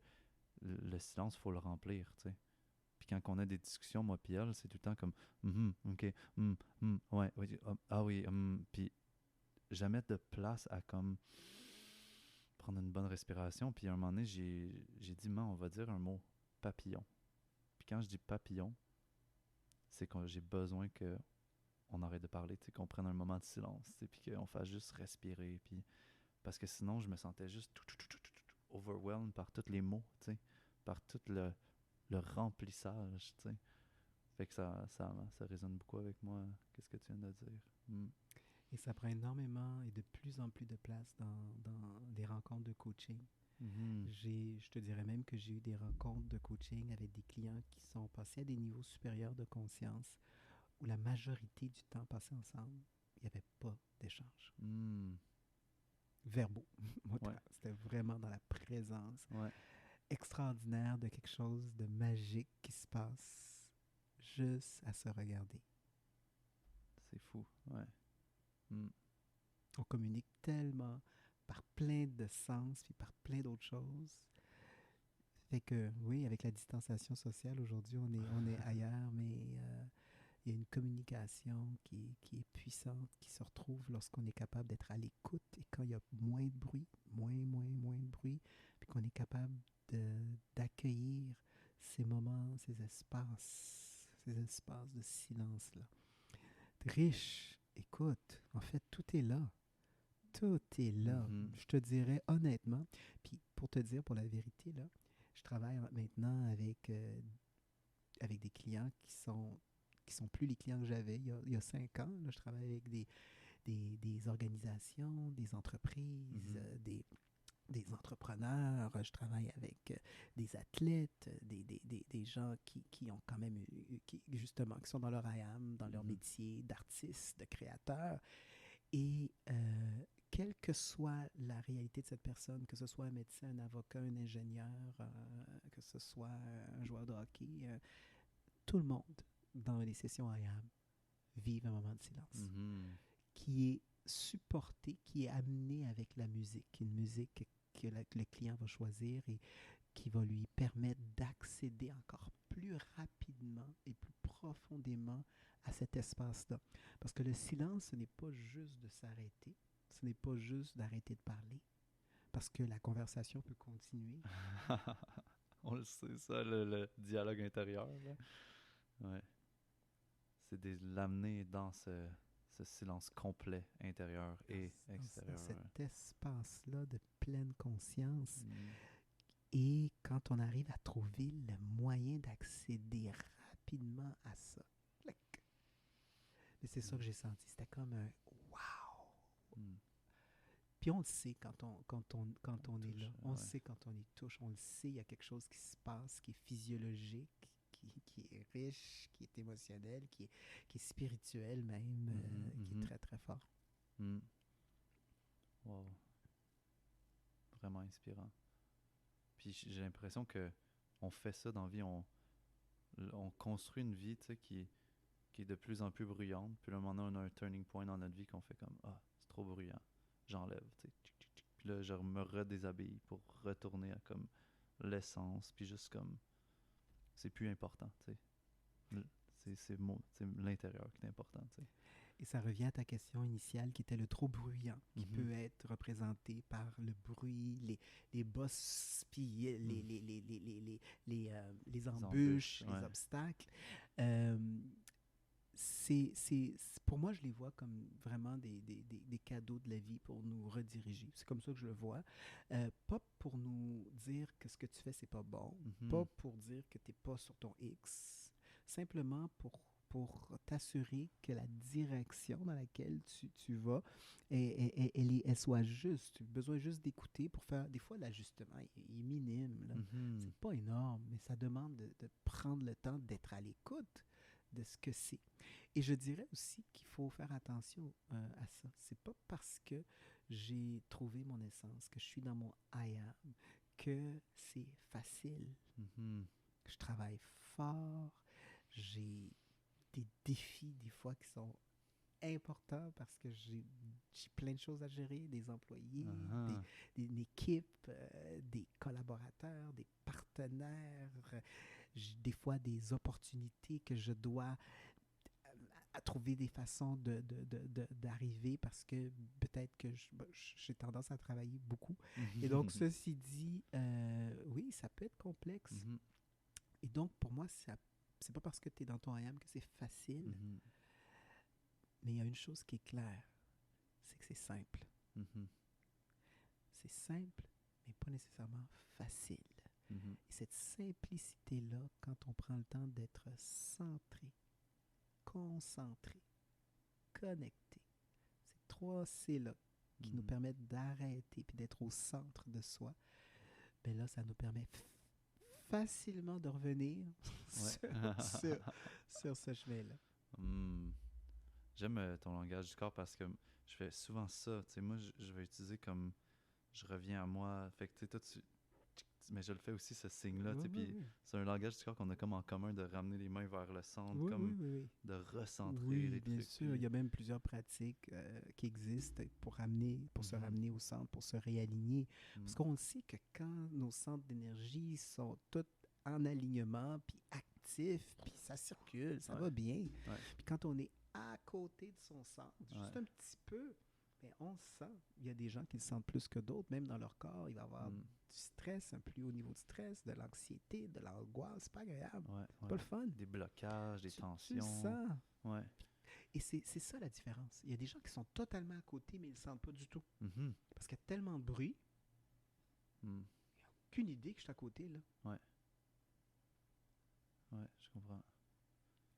Speaker 1: le silence, faut le remplir, tu sais. Puis quand on a des discussions, moi puis elle, c'est tout le temps comme ok, ouais, oui, ah oui, puis jamais de place à comme prendre une bonne respiration. Puis à un moment donné, j'ai dit, on va dire un mot, papillon. Puis quand je dis papillon, c'est que j'ai besoin que on arrête de parler, qu'on prenne un moment de silence, puis qu'on fasse juste respirer. Puis parce que sinon, je me sentais juste overwhelmed par tous les mots, par tout le remplissage, Fait que ça résonne beaucoup avec moi. Qu'est-ce que tu viens de dire? Mm.
Speaker 2: Et ça prend énormément et de plus en plus de place dans des rencontres de coaching.
Speaker 1: Mhm.
Speaker 2: Je te dirais même que j'ai eu des rencontres de coaching avec des clients qui sont passés à des niveaux supérieurs de conscience où la majorité du temps passé ensemble, il n'y avait pas d'échange
Speaker 1: Mm.
Speaker 2: verbaux.
Speaker 1: Ouais,
Speaker 2: C'était vraiment dans la présence
Speaker 1: ouais,
Speaker 2: extraordinaire de quelque chose de magique qui se passe juste à se regarder.
Speaker 1: c'est fou, ouais. Mm.
Speaker 2: On communique tellement par plein de sens puis par plein d'autres choses. Fait que oui, avec la distanciation sociale aujourd'hui, on est ailleurs, mais il y a une communication qui est puissante, qui se retrouve lorsqu'on est capable d'être à l'écoute et quand il y a moins de bruit, moins de bruit, puis qu'on est capable d'accueillir ces moments, ces espaces de silence-là. Riche, écoute, en fait, tout est là. Tout est là.
Speaker 1: Mhm.
Speaker 2: Je te dirais honnêtement, puis pour te dire pour la vérité, là, je travaille maintenant avec des clients qui sont plus les clients que j'avais il y a 5 ans. Là, je travaille avec des organisations, des entreprises,
Speaker 1: Mhm.
Speaker 2: des entrepreneurs. Je travaille avec des athlètes, des gens qui ont quand même, justement, qui sont dans leur IAM, dans leur
Speaker 1: Mhm.
Speaker 2: métier d'artiste, de créateur. Et quelle que soit la réalité de cette personne, que ce soit un médecin, un avocat, un ingénieur, que ce soit un joueur de hockey, tout le monde dans les sessions IAM vivent un moment de silence
Speaker 1: Mhm.
Speaker 2: qui est supporté, qui est amené avec la musique, une musique que le client va choisir et qui va lui permettre d'accéder encore plus rapidement et plus profondément à cet espace-là. Parce que le silence, ce n'est pas juste de s'arrêter, ce n'est pas juste d'arrêter de parler, parce que la conversation peut continuer.
Speaker 1: On le sait, ça, le dialogue intérieur, là. Ouais. C'est de l'amener dans ce silence complet, intérieur et
Speaker 2: Dans
Speaker 1: extérieur.
Speaker 2: cet espace-là de pleine conscience.
Speaker 1: Mm.
Speaker 2: Et quand on arrive à trouver le moyen d'accéder rapidement à ça. Clic. Et c'est ça que j'ai senti. C'était comme un wow!
Speaker 1: Mm.
Speaker 2: Puis on le sait quand on est
Speaker 1: touche,
Speaker 2: là. On le
Speaker 1: ouais.
Speaker 2: sait quand on y touche. On le sait, il y a quelque chose qui se passe, qui est physiologique, qui est riche, qui est émotionnel, qui est spirituel même, qui est très, très fort.
Speaker 1: Mm. Wow. Vraiment inspirant. Puis j'ai l'impression que on fait ça dans la vie, on construit une vie, tu sais, qui est de plus en plus bruyante. Puis là, un moment donné, on a un turning point dans notre vie qu'on fait comme ah, c'est trop bruyant, j'enlève, tu sais. Tchic, tchic, tchic. Puis là, je me redéshabille pour retourner à comme l'essence, puis juste comme c'est plus important, tu sais. C'est l'intérieur qui est important, tu sais.
Speaker 2: Et ça revient à ta question initiale qui était le trop bruyant, qui
Speaker 1: Mhm.
Speaker 2: peut être représenté par le bruit, les bosses, puis les embûches,
Speaker 1: embûches,
Speaker 2: les
Speaker 1: ouais.
Speaker 2: obstacles. Pour moi, je les vois comme vraiment des cadeaux de la vie pour nous rediriger. C'est comme ça que je le vois. Pas pour nous dire que ce que tu fais, c'est pas bon. Pas
Speaker 1: Mhm.
Speaker 2: pour dire que tu n'es pas sur ton X. Simplement pour t'assurer que la direction dans laquelle tu vas, elle soit juste. Tu as besoin juste d'écouter pour faire... Des fois, l'ajustement est minime, là.
Speaker 1: Mhm.
Speaker 2: C'est pas énorme, mais ça demande de prendre le temps d'être à l'écoute de ce que c'est. Et je dirais aussi qu'il faut faire attention à ça. C'est pas parce que j'ai trouvé mon essence, que je suis dans mon I am, que c'est facile.
Speaker 1: Mhm.
Speaker 2: Je travaille fort, j'ai des défis des fois qui sont importants parce que j'ai plein de choses à gérer, des employés,
Speaker 1: Ah.
Speaker 2: une équipe, des collaborateurs, des partenaires, des fois des opportunités que je dois à trouver des façons d'arriver parce que peut-être que j'ai tendance à travailler beaucoup. Et donc,
Speaker 1: Mhm.
Speaker 2: ceci dit, oui, ça peut être complexe.
Speaker 1: Mhm.
Speaker 2: Et donc, pour moi, c'est pas parce que tu es dans ton IAM que c'est facile,
Speaker 1: Mhm.
Speaker 2: mais il y a une chose qui est claire, c'est que c'est simple.
Speaker 1: Mhm.
Speaker 2: C'est simple, mais pas nécessairement facile.
Speaker 1: Mhm.
Speaker 2: Et cette simplicité-là, quand on prend le temps d'être centré, concentré, connecté, ces trois C-là qui nous
Speaker 1: Mhm.
Speaker 2: permettent d'arrêter puis d'être au centre de soi, ben là, ça nous permet facilement de revenir
Speaker 1: Ouais.
Speaker 2: sur ce chemin-là.
Speaker 1: Hmm. J'aime ton langage du corps parce que je fais souvent ça. Tu sais, moi, je vais utiliser comme je reviens à moi. Fait que tu sais, toi, mais je le fais aussi, ce signe-là. Tu
Speaker 2: Oui,
Speaker 1: sais,
Speaker 2: oui,
Speaker 1: puis
Speaker 2: oui.
Speaker 1: c'est un langage du corps qu'on a comme en commun de ramener les mains vers le centre,
Speaker 2: Oui, oui,
Speaker 1: comme
Speaker 2: oui, oui.
Speaker 1: de recentrer
Speaker 2: Oui,
Speaker 1: les
Speaker 2: bien
Speaker 1: trucs.
Speaker 2: sûr. Il
Speaker 1: Puis.
Speaker 2: y a même plusieurs pratiques qui existent pour se
Speaker 1: Mhm.
Speaker 2: ramener au centre, pour se réaligner. Parce
Speaker 1: Mm.
Speaker 2: qu'on sait que quand nos centres d'énergie sont tous en alignement, puis actifs, puis ça circule, ça
Speaker 1: Ouais.
Speaker 2: va bien.
Speaker 1: Ouais.
Speaker 2: Puis quand on est à côté de son centre, juste
Speaker 1: Ouais.
Speaker 2: un petit peu, mais on le sent. Il y a des gens qui le sentent plus que d'autres, même dans leur corps. Il va y avoir
Speaker 1: Mm.
Speaker 2: du stress, un plus haut niveau de stress, de l'anxiété, de l'angoisse. C'est pas agréable.
Speaker 1: Ouais.
Speaker 2: C'est pas
Speaker 1: Ouais.
Speaker 2: le fun.
Speaker 1: Des blocages, des
Speaker 2: Tu le
Speaker 1: tensions.
Speaker 2: sens.
Speaker 1: Ouais.
Speaker 2: Et c'est ça la différence. Il y a des gens qui sont totalement à côté, mais ils ne le sentent pas du tout.
Speaker 1: Mhm.
Speaker 2: Parce qu'il y a tellement de bruit,
Speaker 1: Mm.
Speaker 2: qu'une idée que je suis à côté, là.
Speaker 1: Ouais. Ouais, je comprends.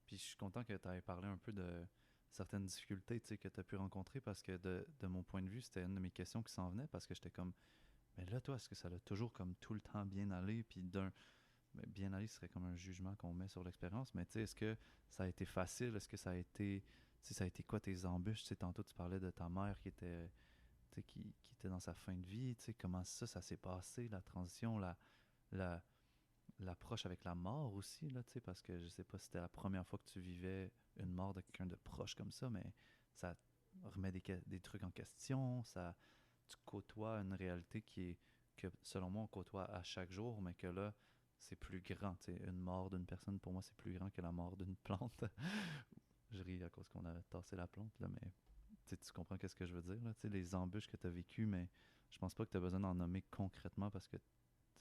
Speaker 1: Puis je suis content que tu aies parlé un peu de certaines difficultés, tu sais, que tu as pu rencontrer parce que de mon point de vue, c'était une de mes questions qui s'en venait parce que j'étais comme, mais là, toi, est-ce que ça a toujours comme tout le temps bien allé? Puis mais bien aller serait comme un jugement qu'on met sur l'expérience, mais tu sais, est-ce que ça a été facile? Est-ce que ça a été, tu sais, ça a été quoi tes embûches? Tu sais, tantôt tu parlais de ta mère qui était, tu sais, qui était dans sa fin de vie, tu sais, comment ça s'est passé, la transition, la, l'approche avec la mort aussi, là, tu sais, parce que je sais pas si c'était la première fois que tu vivais une mort de quelqu'un de proche comme ça, mais ça remet des trucs en question, ça, tu côtoies une réalité que selon moi on côtoie à chaque jour, mais que là, c'est plus grand, tu sais, une mort d'une personne, pour moi, c'est plus grand que la mort d'une plante. Je ris à cause qu'on a tassé la plante, là, mais tu comprends qu'est-ce que je veux dire, là? Tu sais, les embûches que tu as vécues, mais je pense pas que tu as besoin d'en nommer concrètement parce que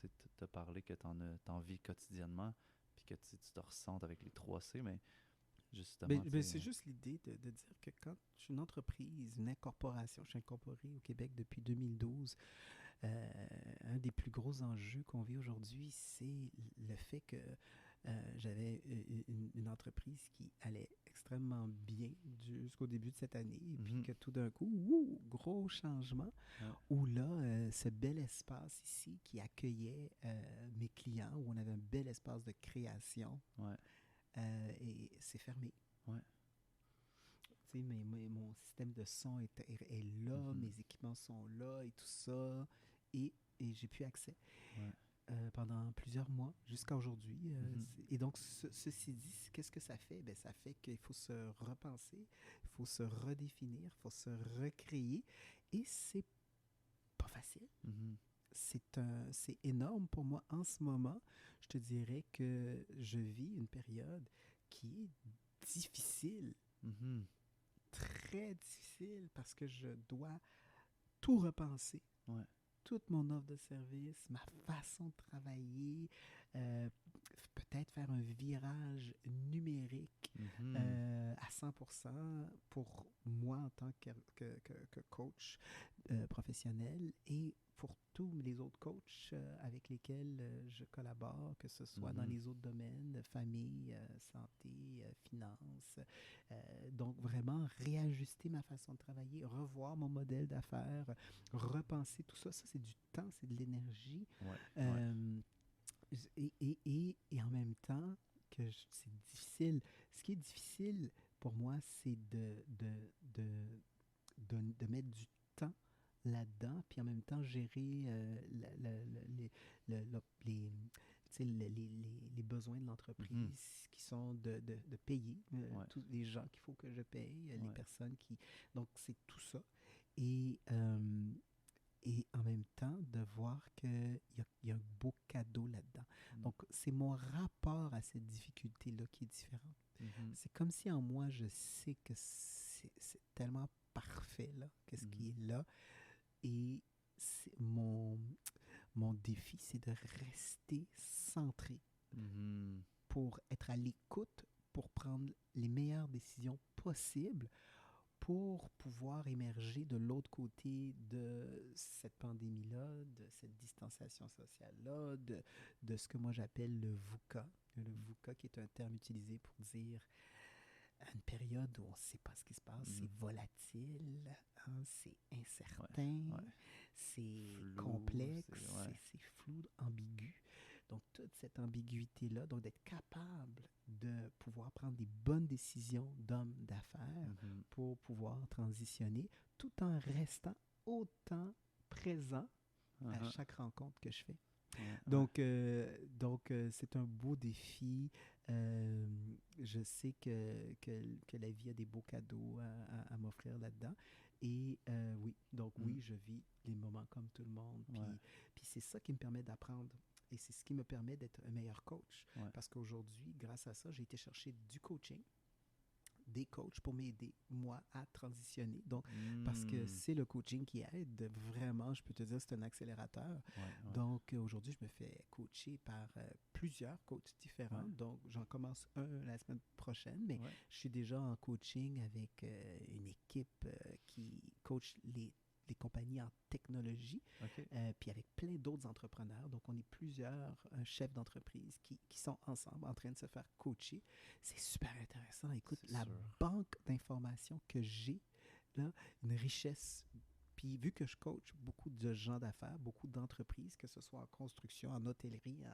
Speaker 1: tu as parlé que t'en vis quotidiennement, puis que tu te ressentes avec les 3C, mais justement, tu
Speaker 2: C'est
Speaker 1: sais.
Speaker 2: juste l'idée de dire que quand je suis une entreprise, une incorporation, je suis incorporé au Québec depuis 2012, un des plus gros enjeux qu'on vit aujourd'hui, c'est le fait que j'avais une entreprise qui allait extrêmement bien jusqu'au début de cette année, et puis
Speaker 1: Mhm.
Speaker 2: que tout d'un coup, wouh, gros changement,
Speaker 1: Ouais.
Speaker 2: où là, ce bel espace ici qui accueillait mes clients, où on avait un bel espace de création,
Speaker 1: Ouais.
Speaker 2: et c'est fermé.
Speaker 1: Ouais.
Speaker 2: Tu sais, mon système de son est là,
Speaker 1: Mhm.
Speaker 2: mes équipements sont là et tout ça, et j'ai plus accès
Speaker 1: Ouais.
Speaker 2: pendant plusieurs mois jusqu'à aujourd'hui.
Speaker 1: Mhm.
Speaker 2: Et donc, ceci dit, qu'est-ce que ça fait? Ben, ça fait qu'il faut se repenser, il faut se redéfinir, il faut se recréer, et c'est pas facile.
Speaker 1: Mhm.
Speaker 2: C'est énorme pour moi en ce moment. Je te dirais que je vis une période qui est difficile,
Speaker 1: Mhm.
Speaker 2: très difficile, parce que je dois tout repenser.
Speaker 1: Ouais.
Speaker 2: Toute mon offre de service, ma façon de travailler, euh, peut-être faire un virage numérique
Speaker 1: Mhm.
Speaker 2: à 100% pour moi en tant que coach professionnel, et pour tous les autres coachs avec lesquels je collabore, que ce soit dans
Speaker 1: Mhm.
Speaker 2: les autres domaines, famille, santé, finance. Donc vraiment réajuster ma façon de travailler, revoir mon modèle d'affaires, repenser tout ça. Ça, c'est du temps, c'est de l'énergie.
Speaker 1: Ouais. Ouais.
Speaker 2: Euh, et en même temps, c'est difficile. Ce qui est difficile pour moi, c'est de mettre du temps là-dedans, puis en même temps gérer les, tu sais, les besoins de
Speaker 1: Mhm.
Speaker 2: l'entreprise qui sont de payer
Speaker 1: Ouais.
Speaker 2: tous les gens qu'il faut que je paye, les
Speaker 1: Ouais.
Speaker 2: personnes qui... Donc, c'est tout ça. Et, et en même temps, de voir qu'il y a un beau cadeau là-dedans.
Speaker 1: Mm.
Speaker 2: Donc, c'est mon rapport à cette difficulté-là qui est différent.
Speaker 1: Mhm.
Speaker 2: C'est comme si en moi, je sais que c'est tellement parfait, là, qu'est-ce
Speaker 1: Mhm.
Speaker 2: qui est là. Et mon défi, c'est de rester centré
Speaker 1: Mhm.
Speaker 2: pour être à l'écoute, pour prendre les meilleures décisions possibles, pour pouvoir émerger de l'autre côté de cette pandémie-là, de cette distanciation sociale-là, de ce que moi j'appelle le VUCA. Le VUCA qui est un terme utilisé pour dire une période où on ne sait pas ce qui se passe,
Speaker 1: Mhm.
Speaker 2: c'est volatile, hein, c'est
Speaker 1: Ouais.
Speaker 2: incertain,
Speaker 1: Ouais.
Speaker 2: c'est
Speaker 1: Flou, c'est...
Speaker 2: complexe,
Speaker 1: Ouais.
Speaker 2: c'est flou, ambigu. Donc, toute cette ambiguïté-là, donc d'être capable de pouvoir prendre des bonnes décisions d'homme d'affaires
Speaker 1: Mhm.
Speaker 2: pour pouvoir transitionner tout en restant autant présent à
Speaker 1: Uh-huh.
Speaker 2: chaque rencontre que je fais.
Speaker 1: Ouais. Ouais.
Speaker 2: Donc, c'est un beau défi. Euh, je sais que la vie a des beaux cadeaux à m'offrir là-dedans. Et oui, donc
Speaker 1: Mm.
Speaker 2: oui, je vis les moments comme tout le monde.
Speaker 1: Ouais.
Speaker 2: Puis c'est ça qui me permet d'apprendre. Et c'est ce qui me permet d'être un meilleur coach.
Speaker 1: Ouais.
Speaker 2: Parce qu'aujourd'hui, grâce à ça, j'ai été chercher du coaching, des coachs pour m'aider, moi, à transitionner. Donc, parce que
Speaker 1: Mm.
Speaker 2: c'est le coaching qui aide vraiment, je peux te dire, c'est un accélérateur.
Speaker 1: Ouais. Ouais.
Speaker 2: Donc, aujourd'hui, je me fais coacher par plusieurs coachs différents.
Speaker 1: Ouais.
Speaker 2: Donc, j'en commence un la semaine prochaine, mais
Speaker 1: Ouais.
Speaker 2: je suis déjà en coaching avec une équipe qui coach les compagnies en technologie,
Speaker 1: OK.
Speaker 2: puis avec plein d'autres entrepreneurs. Donc, on est plusieurs chefs d'entreprise qui sont ensemble en train de se faire coacher. C'est super intéressant. Écoute,
Speaker 1: C'est
Speaker 2: la
Speaker 1: sûr.
Speaker 2: banque d'informations que j'ai, là, une richesse. Puis vu que je coach beaucoup de gens d'affaires, beaucoup d'entreprises, que ce soit en construction, en hôtellerie,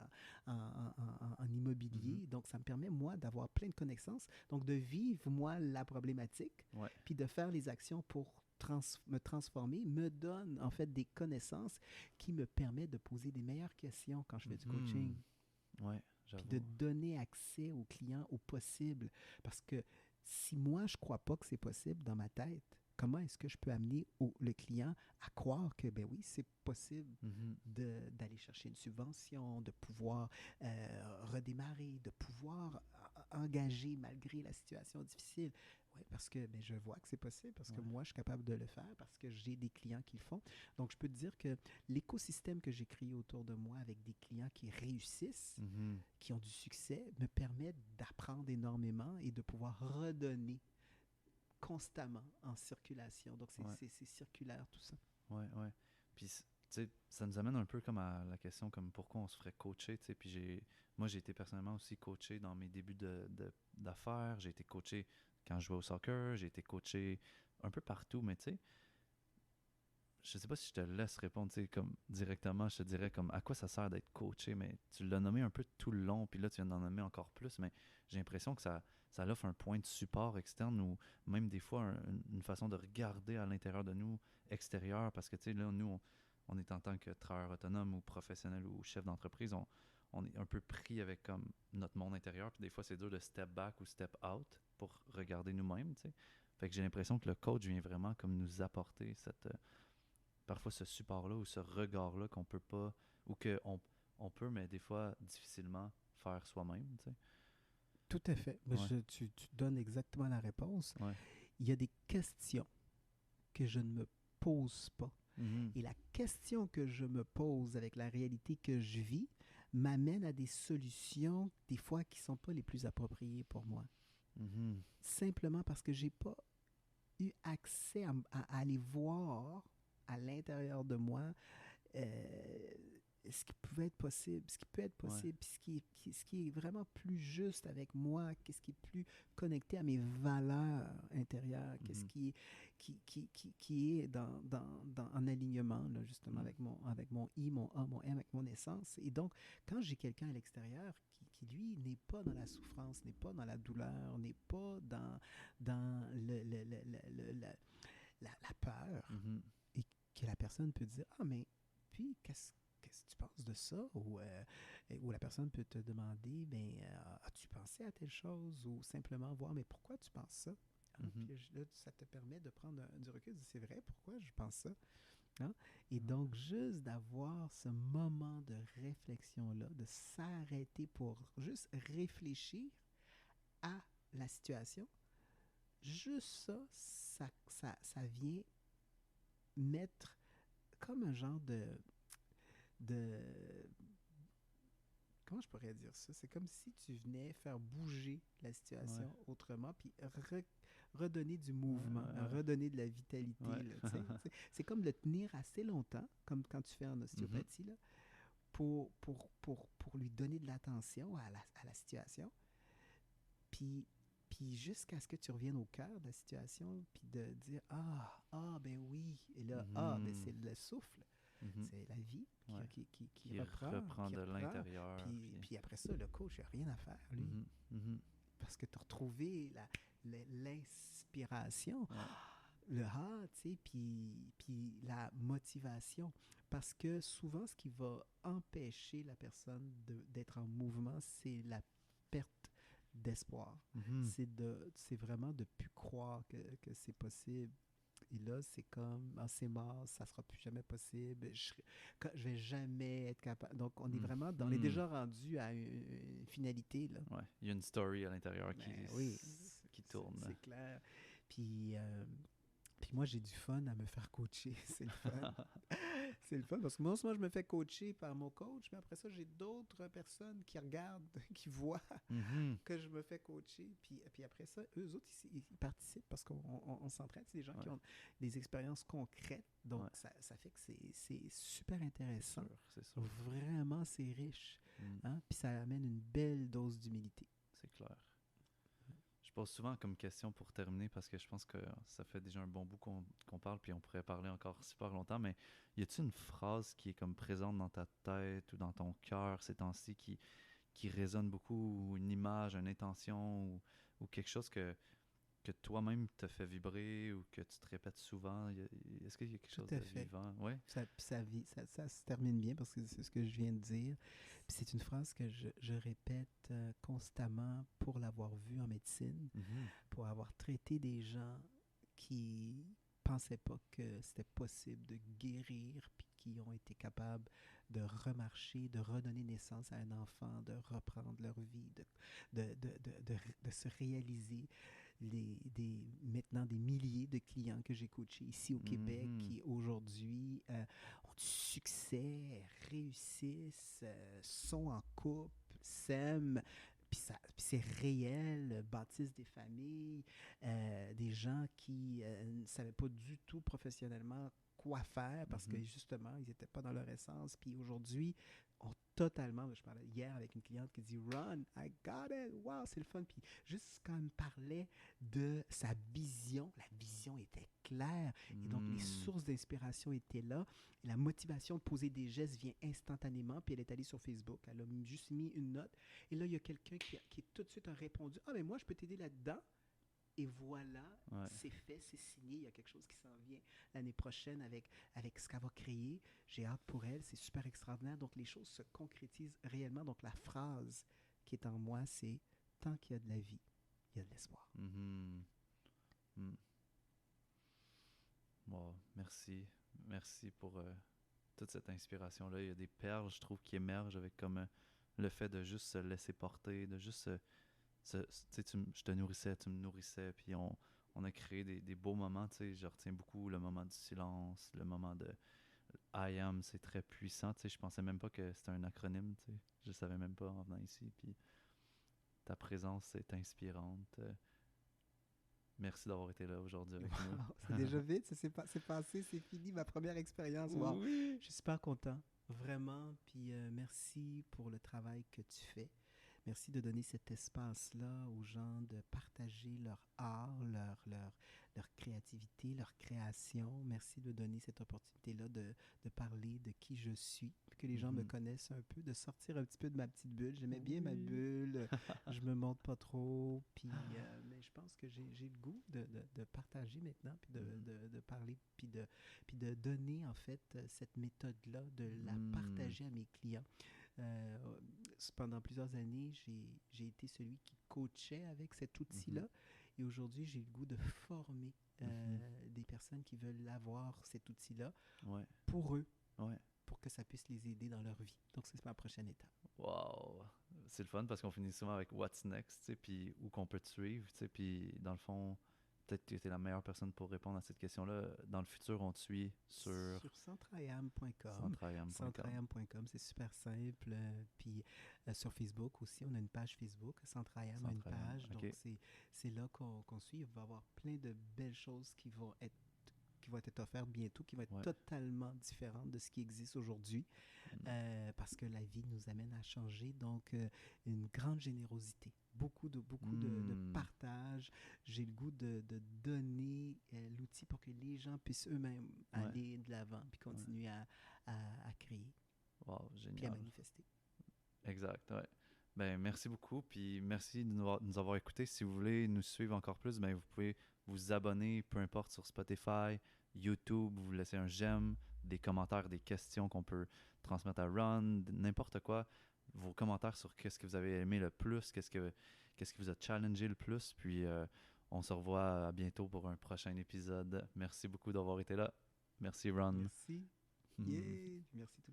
Speaker 2: en
Speaker 1: Mhm.
Speaker 2: immobilier, donc ça me permet, moi, d'avoir plein de connaissances, donc de vivre, moi, la problématique,
Speaker 1: Ouais.
Speaker 2: puis de faire les actions pour me transformer, me donne en fait des connaissances qui me permettent de poser des meilleures questions quand je fais du coaching,
Speaker 1: Mhm. Ouais,
Speaker 2: puis de
Speaker 1: j'avoue.
Speaker 2: donner accès aux clients au possible. Parce que si moi, je ne crois pas que c'est possible dans ma tête, comment est-ce que je peux amener le client à croire que, ben oui, c'est possible
Speaker 1: Mhm.
Speaker 2: d'aller chercher une subvention, de pouvoir redémarrer, de pouvoir engager malgré la situation difficile. Oui, parce que ben, je vois que c'est possible, parce que
Speaker 1: Ouais.
Speaker 2: moi, je suis capable de le faire, parce que j'ai des clients qui le font. Donc, je peux te dire que l'écosystème que j'ai créé autour de moi avec des clients qui réussissent,
Speaker 1: Mhm.
Speaker 2: qui ont du succès, me permet d'apprendre énormément et de pouvoir redonner constamment en circulation. Donc,
Speaker 1: Ouais.
Speaker 2: c'est circulaire tout ça.
Speaker 1: Ouais, ouais. Puis, tu sais, ça nous amène un peu comme à la question comme pourquoi on se ferait coacher, tu sais. Puis moi, j'ai été personnellement aussi coaché dans mes débuts d'affaires. J'ai été coaché quand je jouais au soccer. J'ai été coaché un peu partout, mais tu sais, je sais pas si je te laisse répondre, tu sais, comme directement, je te dirais comme à quoi ça sert d'être coaché, mais tu l'as nommé un peu tout le long, puis là, tu viens d'en nommer encore plus, mais j'ai l'impression que ça offre un point de support externe ou même des fois une façon de regarder à l'intérieur de nous, extérieur, parce que, tu sais, là, nous, on est en tant que travailleur autonome ou professionnel ou chef d'entreprise, on est un peu pris avec comme notre monde intérieur, puis des fois, c'est dur de step back ou step out pour regarder nous-mêmes, tu sais. Fait que j'ai l'impression que le coach vient vraiment comme nous apporter parfois ce support-là ou ce regard-là qu'on peut pas, ou qu'on on peut, mais des fois difficilement faire soi-même, tu sais.
Speaker 2: Tout à fait. Mais
Speaker 1: Ouais,
Speaker 2: tu donnes exactement la réponse.
Speaker 1: ouais.
Speaker 2: Il y a des questions que je ne me pose pas.
Speaker 1: Mhm,
Speaker 2: Et la question que je me pose avec la réalité que je vis m'amène à des solutions, des fois, qui ne sont pas les plus appropriées pour moi.
Speaker 1: mhm,
Speaker 2: Simplement parce que je n'ai pas eu accès à aller voir à l'intérieur de moi euh, ce qui pouvait être possible, ce qui peut être
Speaker 1: ouais.
Speaker 2: possible, puis ce qui est vraiment plus juste avec moi, qu'est-ce qui est plus connecté à mes valeurs intérieures, qu'est-ce
Speaker 1: Mhm,
Speaker 2: qui est en alignement, là, justement,
Speaker 1: mhm,
Speaker 2: avec mon I, mon A, mon M, avec mon essence. Et donc, quand j'ai quelqu'un à l'extérieur lui, n'est pas dans la souffrance, n'est pas dans la douleur, n'est pas dans la peur,
Speaker 1: mhm.
Speaker 2: et que la personne peut dire, ah, mais puis, qu'est-ce que tu penses de ça? Ou la personne peut te demander, ben, as-tu pensé à telle chose? Ou simplement voir, mais pourquoi tu penses ça? Hein?
Speaker 1: Mhm.
Speaker 2: Puis là, ça te permet de prendre du recul, de dire, c'est vrai, pourquoi je pense ça? Hein? Et
Speaker 1: Ouais.
Speaker 2: donc, juste d'avoir ce moment de réflexion-là, de s'arrêter pour juste réfléchir à la situation, juste ça vient mettre comme un genre de comment je pourrais dire ça? C'est comme si tu venais faire bouger la
Speaker 1: Ouais.
Speaker 2: situation autrement, puis redonner du
Speaker 1: Ouais,
Speaker 2: mouvement,
Speaker 1: ouais,
Speaker 2: redonner de la vitalité.
Speaker 1: ouais.
Speaker 2: Là, c'est comme le tenir assez longtemps, comme quand tu fais en
Speaker 1: Mhm.
Speaker 2: ostéopathie, là, pour lui donner de l'attention à la situation, puis, puis jusqu'à ce que tu reviennes au cœur de la situation, puis de dire, ben oui, et là, ben
Speaker 1: Mhm.
Speaker 2: c'est le souffle.
Speaker 1: Mhm.
Speaker 2: C'est la vie
Speaker 1: Ouais.
Speaker 2: qui
Speaker 1: Qui reprend
Speaker 2: qui
Speaker 1: de
Speaker 2: reprend.
Speaker 1: l'intérieur.
Speaker 2: Puis après ça, le coach, il n'a rien à faire, lui.
Speaker 1: Mhm, mhm.
Speaker 2: Parce que tu as retrouvé l'inspiration,
Speaker 1: Ouais.
Speaker 2: le tu sais, puis la motivation. Parce que souvent, ce qui va empêcher la personne d'être en mouvement, c'est la perte d'espoir.
Speaker 1: Mhm.
Speaker 2: C'est vraiment de plus croire que c'est possible. Et là, c'est comme, c'est mort, ça sera plus jamais possible, je vais jamais être capable. Donc, on est
Speaker 1: Mhm.
Speaker 2: déjà rendu à une finalité, là.
Speaker 1: Ouais. Il y a une story à l'intérieur
Speaker 2: Ben oui,
Speaker 1: qui tourne.
Speaker 2: c'est clair. Puis, puis moi, j'ai du fun à me faire coacher. C'est le fun. C'est le fun parce que moi, je me fais coacher par mon coach, mais après ça, j'ai d'autres personnes qui regardent, qui voient
Speaker 1: Mhm.
Speaker 2: que je me fais coacher. Puis après ça, eux autres, ils participent parce qu'on s'entraide. C'est des gens
Speaker 1: Ouais.
Speaker 2: qui ont des expériences concrètes. Donc,
Speaker 1: Ouais.
Speaker 2: ça fait que c'est super
Speaker 1: C'est
Speaker 2: intéressant.
Speaker 1: sûr, c'est sûr.
Speaker 2: Vraiment, c'est riche.
Speaker 1: Mm.
Speaker 2: Hein? Puis ça amène une belle dose d'humilité.
Speaker 1: C'est clair. Je pose souvent comme question pour terminer parce que je pense que ça fait déjà un bon bout qu'on parle puis on pourrait parler encore super longtemps, mais y a-t-il une phrase qui est comme présente dans ta tête ou dans ton cœur ces temps-ci qui résonne beaucoup, ou une image, une intention ou quelque chose que toi-même te fait vibrer ou que tu te répètes souvent? Est-ce qu'il y a quelque
Speaker 2: Tout
Speaker 1: chose
Speaker 2: à
Speaker 1: de
Speaker 2: fait.
Speaker 1: vivant? Ouais.
Speaker 2: Ça se termine bien parce que c'est ce que je viens de dire. Puis c'est une phrase que je répète constamment pour l'avoir vue en médecine,
Speaker 1: Mhm.
Speaker 2: pour avoir traité des gens qui pensaient pas que c'était possible de guérir, puis qui ont été capables de remarcher, de redonner naissance à un enfant, de reprendre leur vie, de se réaliser. maintenant des milliers de clients que j'ai coachés ici au Québec
Speaker 1: Mhm.
Speaker 2: qui aujourd'hui ont du succès, réussissent, sont en couple, s'aiment, puis c'est réel, bâtissent des familles, des gens qui ne savaient pas du tout professionnellement quoi faire parce que
Speaker 1: Mhm.
Speaker 2: justement, ils n'étaient pas dans leur essence. Puis aujourd'hui, ont totalement, je parlais hier avec une cliente qui dit Run, I got it, wow, c'est le fun. Puis juste quand elle me parlait de sa vision, la vision était claire et donc les
Speaker 1: Mhm.
Speaker 2: sources d'inspiration étaient là. Et la motivation de poser des gestes vient instantanément. Puis elle est allée sur Facebook, elle a juste mis une note. Et là, il y a quelqu'un qui tout de suite a répondu Ah, mais moi, je peux t'aider là-dedans. Et voilà,
Speaker 1: Ouais.
Speaker 2: c'est fait, c'est signé. Il y a quelque chose qui s'en vient l'année prochaine avec ce qu'elle va créer. J'ai hâte pour elle. C'est super extraordinaire. Donc, les choses se concrétisent réellement. Donc, la phrase qui est en moi, c'est tant qu'il y a de la vie, il y a de l'espoir.
Speaker 1: Mhm. Mhm. Wow, merci. Merci pour toute cette inspiration-là. Il y a des perles, je trouve, qui émergent avec comme le fait de juste se laisser porter, de juste tu sais, je te nourrissais, tu me nourrissais, puis on a créé des beaux moments, tu sais. Je retiens beaucoup le moment du silence, le moment de I am, c'est très puissant, tu sais. Je pensais même pas que c'était un acronyme, tu sais. Je savais même pas en venant ici, puis ta présence est inspirante. Merci d'avoir été là aujourd'hui avec nous.
Speaker 2: Wow, c'est déjà vite, c'est passé, c'est fini, ma première expérience. Wow,
Speaker 1: Oui!
Speaker 2: je suis super content, vraiment. Puis merci pour le travail que tu fais. Merci de donner cet espace-là aux gens de partager leur art, leur créativité, leur création. Merci de donner cette opportunité-là de parler de qui je suis, que les gens me
Speaker 1: Mhm.
Speaker 2: connaissent un peu, de sortir un petit peu de ma petite bulle. J'aimais bien ma
Speaker 1: Oui!
Speaker 2: bulle, je me montre pas trop, puis, mais je pense que j'ai le goût de partager maintenant, puis
Speaker 1: Mhm.
Speaker 2: de parler, puis de donner en fait cette méthode-là, de la
Speaker 1: Mhm.
Speaker 2: partager à mes clients. Euh, Pendant plusieurs années, j'ai été celui qui coachait avec cet
Speaker 1: Mhm.
Speaker 2: outil-là. Et aujourd'hui, j'ai le goût de former
Speaker 1: Mhm.
Speaker 2: des personnes qui veulent avoir cet outil-là
Speaker 1: Ouais,
Speaker 2: pour eux,
Speaker 1: ouais.
Speaker 2: pour que ça puisse les aider dans leur vie. Donc, c'est ma prochaine étape.
Speaker 1: Wow! C'est le fun parce qu'on finit souvent avec What's next, tu sais, puis où qu'on peut te suivre, tu sais, puis dans le fond, peut-être que tu es la meilleure personne pour répondre à cette question-là. Dans le futur, on te suit sur
Speaker 2: Sur centraiam.com.
Speaker 1: centraiam.com.
Speaker 2: Centraiam.com, c'est super simple. Puis sur Facebook aussi, on a une page Facebook. Centraiam a une
Speaker 1: Centraiam,
Speaker 2: page. Donc,
Speaker 1: ok.
Speaker 2: c'est là qu'on suit. Il va y avoir plein de belles choses qui vont être offertes bientôt, qui vont être
Speaker 1: Ouais.
Speaker 2: totalement différentes de ce qui existe aujourd'hui,
Speaker 1: Mm.
Speaker 2: parce que la vie nous amène à changer. Donc, une grande générosité, beaucoup de
Speaker 1: Mm.
Speaker 2: partage. J'ai le goût de donner l'outil pour que les gens puissent eux-mêmes
Speaker 1: Ouais,
Speaker 2: aller de l'avant, puis
Speaker 1: ouais.
Speaker 2: continuer à créer,
Speaker 1: Wow,
Speaker 2: puis à
Speaker 1: génial.
Speaker 2: manifester.
Speaker 1: Exact, ouais. Ben, merci beaucoup, puis merci de nous avoir écoutés. Si vous voulez nous suivre encore plus, ben, vous pouvez vous abonner, peu importe, sur Spotify, YouTube, vous laissez un j'aime, des commentaires, des questions qu'on peut transmettre à Ron, n'importe quoi. Vos commentaires sur qu'est-ce que vous avez aimé le plus, qu'est-ce qui vous a challengé le plus, puis on se revoit à bientôt pour un prochain épisode. Merci beaucoup d'avoir été là. Merci, Ron.
Speaker 2: Merci. Yeah. Merci tout